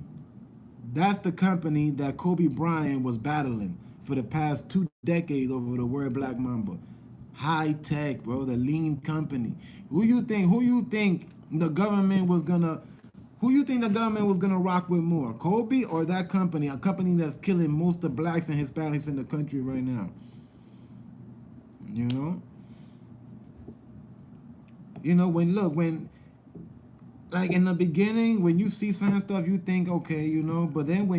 that's the company that Kobe Bryant was battling for the past 2 decades over the word Black Mamba. High Tech, bro, the lean company. Who you think the government was gonna rock with more? Kobe or that company? A company that's killing most of blacks and Hispanics in the country right now. You know? When like in the beginning, when you see some stuff, you think okay, but then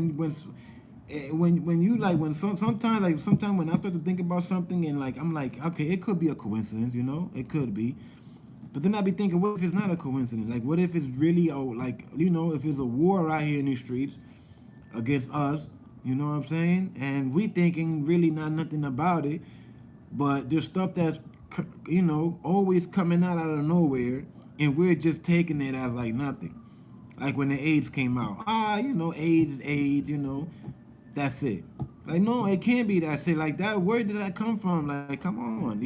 sometimes when I start to think about something and like I'm like, okay, it could be a coincidence, it could be. But then I be thinking, what if it's not a coincidence? Like, what if it's really, if it's a war out here in these streets against us, you know what I'm saying? And we thinking really not nothing about it, but there's stuff that's, always coming out of nowhere, and we're just taking it as like nothing. Like when the AIDS came out, AIDS is AIDS, that's it. Like, no, it can't be that shit. Like, that, where did that come from? Like, come on, like,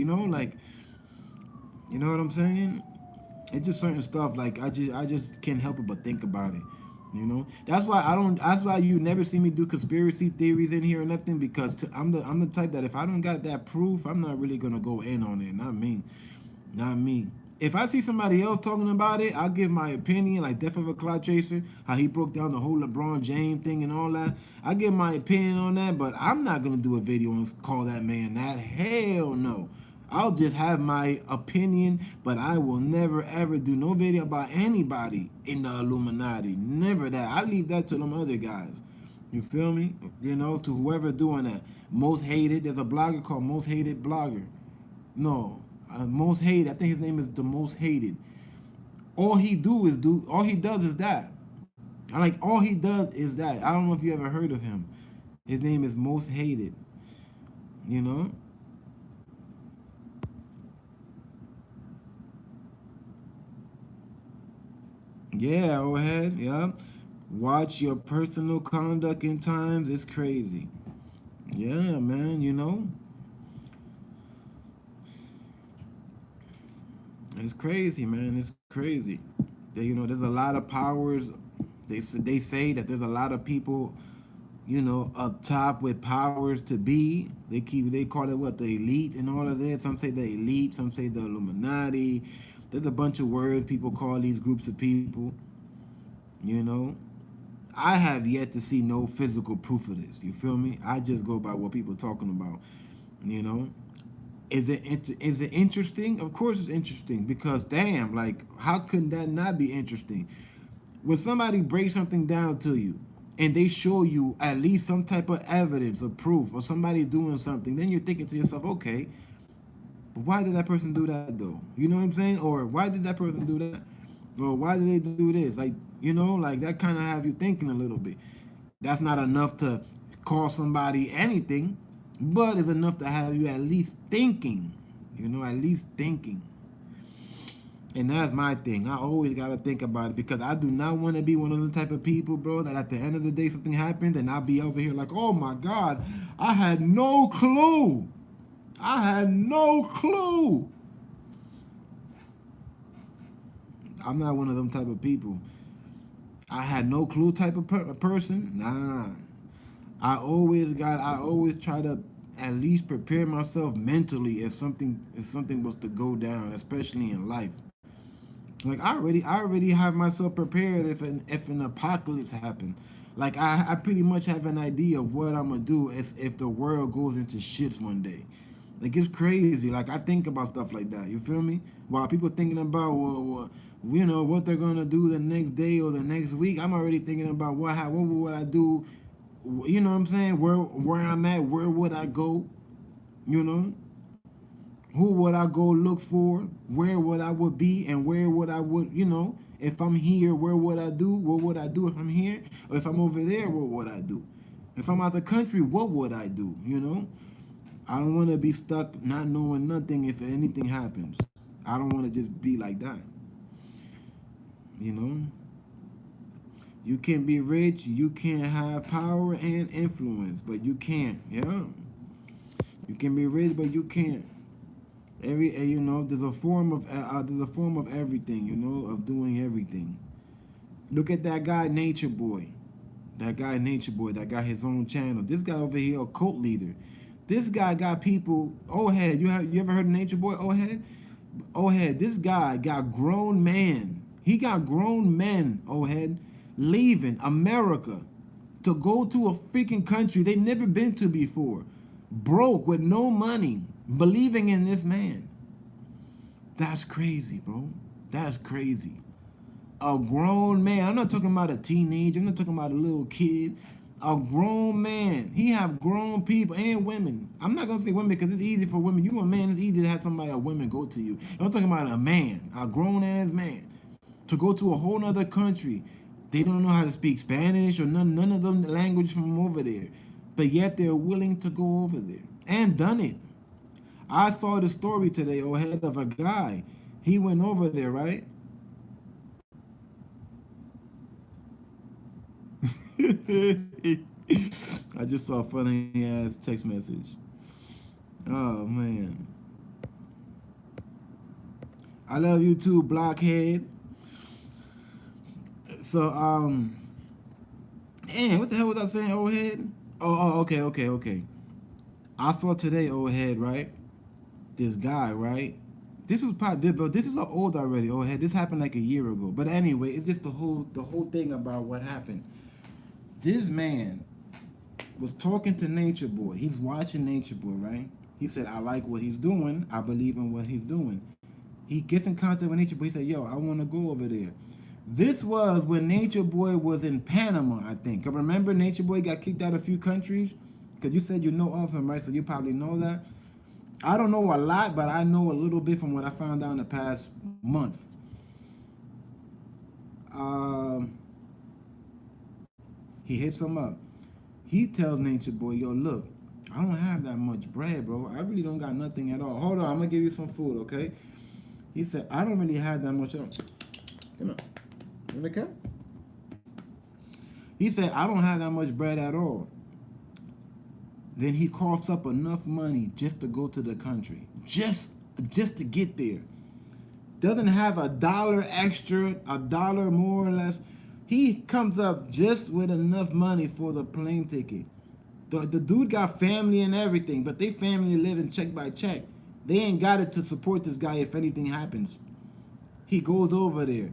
you know what I'm saying? It's just certain stuff. Like, I just can't help it but think about it. That's why I don't. That's why you never see me do conspiracy theories in here or nothing. Because I'm the type that if I don't got that proof, I'm not really gonna go in on it. Not me. If I see somebody else talking about it, I'll give my opinion, like Death of a Cloud Chaser, how he broke down the whole LeBron James thing and all that. I give my opinion on that, but I'm not gonna do a video and call that man that. Hell no. I'll just have my opinion, but I will never ever do no video about anybody in the Illuminati. Never that. I leave that to them other guys. You feel me? You know, to whoever doing that. Most hated. There's a blogger called Most Hated Blogger. No, most hated. I think his name is the Most Hated. All he does is that. I like all he does is that. I don't know if you ever heard of him. His name is Most Hated. You know? Yeah, go ahead. Yeah. Watch your personal conduct in times. It's crazy. Yeah, man, you know? It's crazy, man. It's crazy. You know, there's a lot of powers. They say that there's a lot of people, you know, up top with powers to be. They call it what, the elite and all of that. Some say the elite, some say the Illuminati. There's a bunch of words people call these groups of people. You know, I have yet to see no physical proof of this. You feel me? I just go by what people talking about. You know, is it interesting? Of course it's interesting because damn, like how could that not be interesting? When somebody breaks something down to you and they show you at least some type of evidence or proof or somebody doing something, then you're thinking to yourself, okay, but why did that person do that though? You know what I'm saying? Or why did that person do that? Or why did they do this? Like, you know, like that kind of have you thinking a little bit. That's not enough to call somebody anything, but it's enough to have you at least thinking. You know, at least thinking. And that's my thing. I always gotta think about it because I do not want to be one of the type of people, bro, that at the end of the day something happens and I'll be over here like, oh my God, I had no clue. I had no clue. I'm not one of them type of people. I had no clue type of person. Nah. I always try to at least prepare myself mentally if something was to go down, especially in life. Like I already have myself prepared if an apocalypse happened. Like I pretty much have an idea of what I'm gonna do if the world goes into shits one day. Like it's crazy. Like I think about stuff like that. You feel me? While people thinking about well, you know what they're gonna do the next day or the next week, I'm already thinking about what would I do. You know what I'm saying? Where I'm at, where would I go? You know, who would I go look for? Where would I would be and where would I would, you know, if I'm here, where would I do? What would I do if I'm here? Or if I'm over there, what would I do? If I'm out the country, what would I do? You know? I don't want to be stuck not knowing nothing if anything happens. I don't want to just be like that. You know? You can be rich, you can have power and influence, but you can't. Yeah. You can be rich, but you can't. You know, there's a form of everything, you know, of doing everything. Look at that guy Nature Boy. That guy Nature Boy that got his own channel. This guy over here a cult leader. This guy got people. Oh head, you ever heard of Nature Boy? Oh head, oh head. This guy got grown man. He got grown men. Oh head, leaving America to go to a freaking country they never been to before, broke with no money, believing in this man. That's crazy, bro. That's crazy. A grown man. I'm not talking about a teenager. I'm not talking about a little kid. A grown man. He have grown people and women. I'm not gonna say women because it's easy for women. You a man, it's easy to have somebody a women go to you. I'm talking about a man, a grown ass man, to go to a whole nother country. They don't know how to speak Spanish or none of them language from over there, but yet they're willing to go over there and done it. I saw the story today, ahead of a guy. He went over there, right? I just saw a funny ass text message. Oh man. I love you too, blockhead. So damn, what the hell was I saying, old head? Okay. I saw today, old head, right? This guy, right? This was probably, but this is old already. Oh, hey, this happened like a year ago. But anyway, it's just the whole thing about what happened. This man was talking to Nature Boy. He's watching Nature Boy, right? He said, I like what he's doing. I believe in what he's doing. He gets in contact with Nature Boy. He said, yo, I want to go over there. This was when Nature Boy was in Panama, I think. 'Cause remember, Nature Boy got kicked out of a few countries? Because you said you know of him, right? So you probably know that. I don't know a lot, but I know a little bit from what I found out in the past month. Um, he hits him up. He tells Nature Boy, yo, look, I don't have that much bread, bro. I really don't got nothing at all. Hold on, I'm gonna give you some food, okay? He said, I don't really have that much. Come on. Okay? He said, I don't have that much bread at all. Then he coughs up enough money just to go to the country. Just to get there. Doesn't have a dollar extra, a dollar more or less. He comes up just with enough money for the plane ticket. The dude got family and everything, but they family living check by check. They ain't got it to support this guy if anything happens. He goes over there.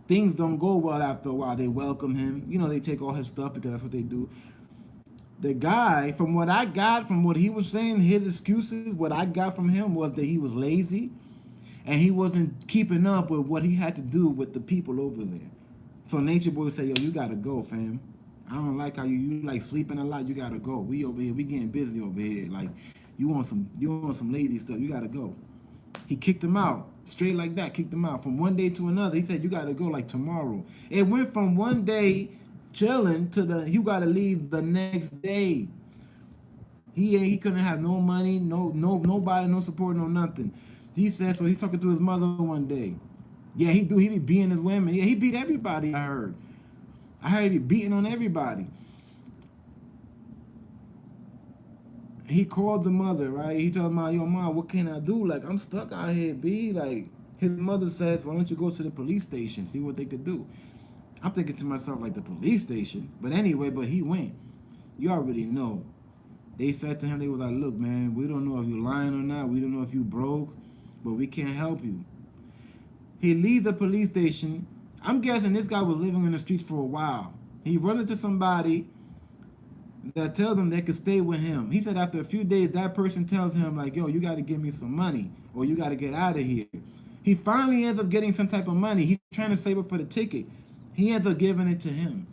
Things don't go well after a while. They welcome him. You know, they take all his stuff because that's what they do. The guy, from what I got, from what he was saying, his excuses, what I got from him was that he was lazy and he wasn't keeping up with what he had to do with the people over there. So Nature Boy would say, yo, you gotta go, fam. I don't like how you like sleeping a lot. You gotta go. We over here, we getting busy over here. Like, you want some lazy stuff. You gotta go. He kicked him out. Straight like that, kicked him out. From one day to another, he said, you gotta go like tomorrow. It went from one day chilling to you gotta leave the next day. He couldn't have no money, nobody, no support, no nothing. He said, so he's talking to his mother one day. Yeah, he be beating his women. Yeah, he beat everybody, I heard. I heard he be beating on everybody. He called the mother, right? He told her, yo, mom, what can I do? Like, I'm stuck out here, B. Like, his mother says, why don't you go to the police station, see what they could do? I'm thinking to myself, like, the police station? But anyway, but he went. You already know. They said to him, they was like, look, man, we don't know if you lying or not. We don't know if you broke, but we can't help you. He leaves the police station. I'm guessing this guy was living in the streets for a while. He run into somebody that tells him they could stay with him. He said after a few days, that person tells him, like, yo, you got to give me some money or you got to get out of here. He finally ends up getting some type of money. He's trying to save up for the ticket. He ends up giving it to him.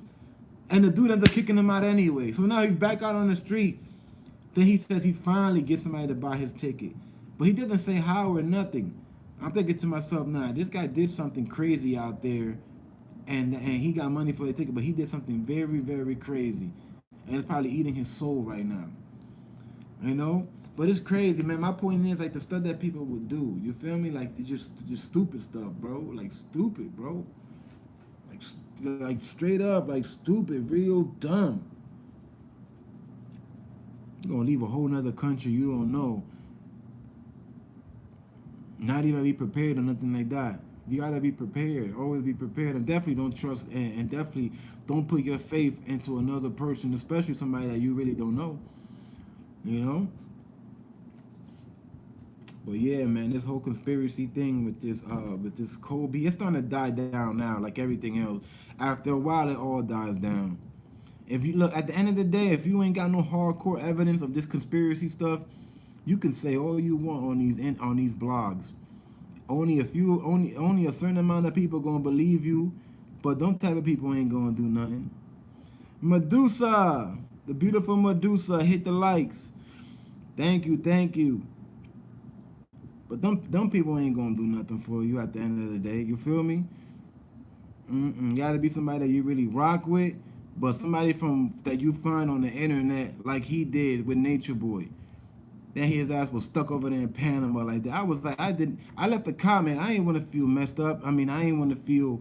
And the dude ends up kicking him out anyway. So now he's back out on the street. Then he says he finally gets somebody to buy his ticket. But he doesn't say how or nothing. I'm thinking to myself, nah, this guy did something crazy out there. And he got money for the ticket, but he did something very, very crazy. And it's probably eating his soul right now. You know? But it's crazy, man. My point is, like, the stuff that people would do. You feel me? Like, just stupid stuff, bro. Like, stupid, bro. Like straight up, like, stupid, real dumb. You're gonna leave a whole nother country you don't know. Not even be prepared or nothing like that. You gotta be prepared. Always be prepared, and definitely don't trust and definitely don't put your faith into another person, especially somebody that you really don't know. You know. But yeah, man, this whole conspiracy thing with this Kobe, it's starting to die down now, like everything else. After a while, it all dies down. If you look at the end of the day, if you ain't got no hardcore evidence of this conspiracy stuff, you can say all you want on these blogs. Only a certain amount of people gonna believe you, but them type of people ain't gonna do nothing. Medusa, the beautiful Medusa, hit the likes. Thank you. But them people ain't gonna do nothing for you at the end of the day. You feel me? Gotta be somebody that you really rock with, but somebody that you find on the internet like he did with Nature Boy. Then his ass was stuck over there in Panama like that. I was like, I left a comment. I ain't want to feel messed up. I mean, I ain't want to feel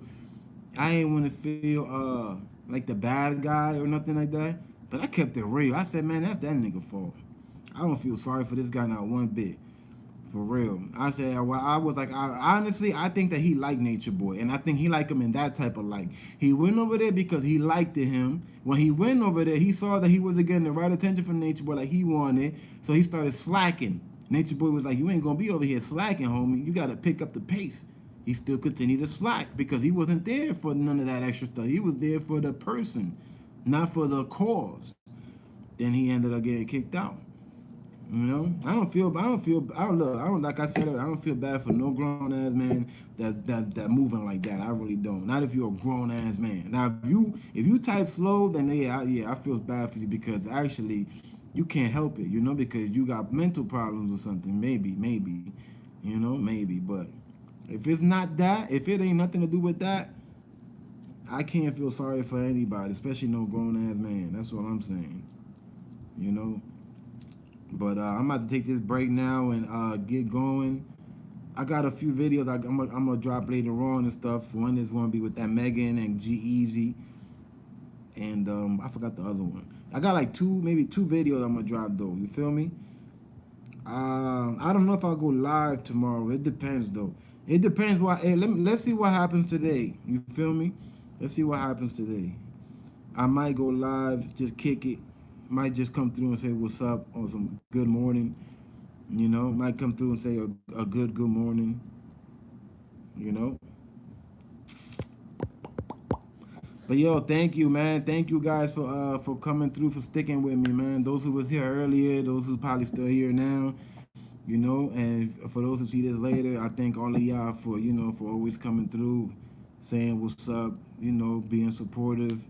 like the bad guy or nothing like that. But I kept it real. I said, man, that's that nigga fault. I don't feel sorry for this guy not one bit. For real. I said, well, I was like, honestly, I think that he liked Nature Boy. And I think he liked him in that type of like. He went over there because he liked him. When he went over there, he saw that he wasn't getting the right attention from Nature Boy like he wanted. So he started slacking. Nature Boy was like, you ain't gonna be over here slacking, homie. You gotta pick up the pace. He still continued to slack because he wasn't there for none of that extra stuff. He was there for the person, not for the cause. Then he ended up getting kicked out. You know, I don't, like I said, I don't feel bad for no grown ass man that moving like that. I really don't. Not if you're a grown ass man. Now, if you type slow, then yeah, I feel bad for you because actually, you can't help it. You know, because you got mental problems or something. Maybe, you know, maybe. But if it's not that, if it ain't nothing to do with that, I can't feel sorry for anybody, especially no grown ass man. That's what I'm saying. You know. But I'm about to take this break now and get going. I got a few videos I'm gonna drop later on and stuff. One is gonna be with that Megan and G-Eazy, and I forgot the other one. I got like maybe two videos I'm gonna drop though. You feel me? I don't know if I'll go live tomorrow. It depends though. It depends what. Hey, let's see what happens today. You feel me? Let's see what happens today. I might go live, just kick it. Might just come through and say what's up or some good morning. You know, might come through and say a good morning. You know. But yo, thank you, man. Thank you guys for coming through, for sticking with me, man. Those who was here earlier, those who probably still here now, you know, and for those who see this later, I thank all of y'all for, you know, for always coming through, saying what's up, you know, being supportive,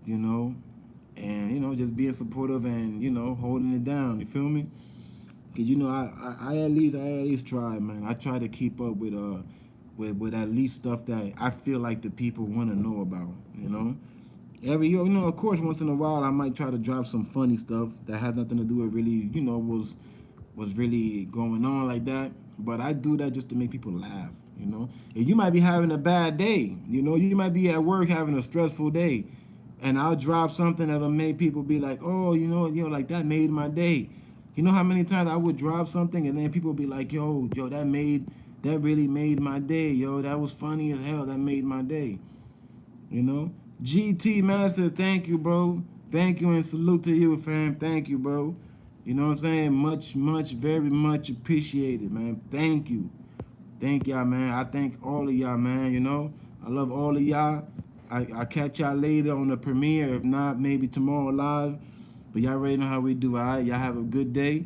you know, and, you know, just being supportive and, you know, holding it down. You feel me? Cause you know, I at least try, man. I try to keep up with at least stuff that I feel like the people want to know about. You know, every year, you know, of course, once in a while, I might try to drop some funny stuff that had nothing to do with really, you know, was really going on like that. But I do that just to make people laugh. You know, and you might be having a bad day. You know, you might be at work having a stressful day, and I'll drop something that'll make people be like, oh, you know, like that made my day. You know how many times I would drop something and then people be like, yo, that really made my day, yo. That was funny as hell. That made my day. You know? GT Master, thank you, bro. Thank you and salute to you, fam. Thank you, bro. You know what I'm saying? Much, very much appreciated, man. Thank you. Thank y'all, man. I thank all of y'all, man. You know? I love all of y'all. I catch y'all later on the premiere. If not, maybe tomorrow live. But y'all already know how we do, all right? Y'all have a good day.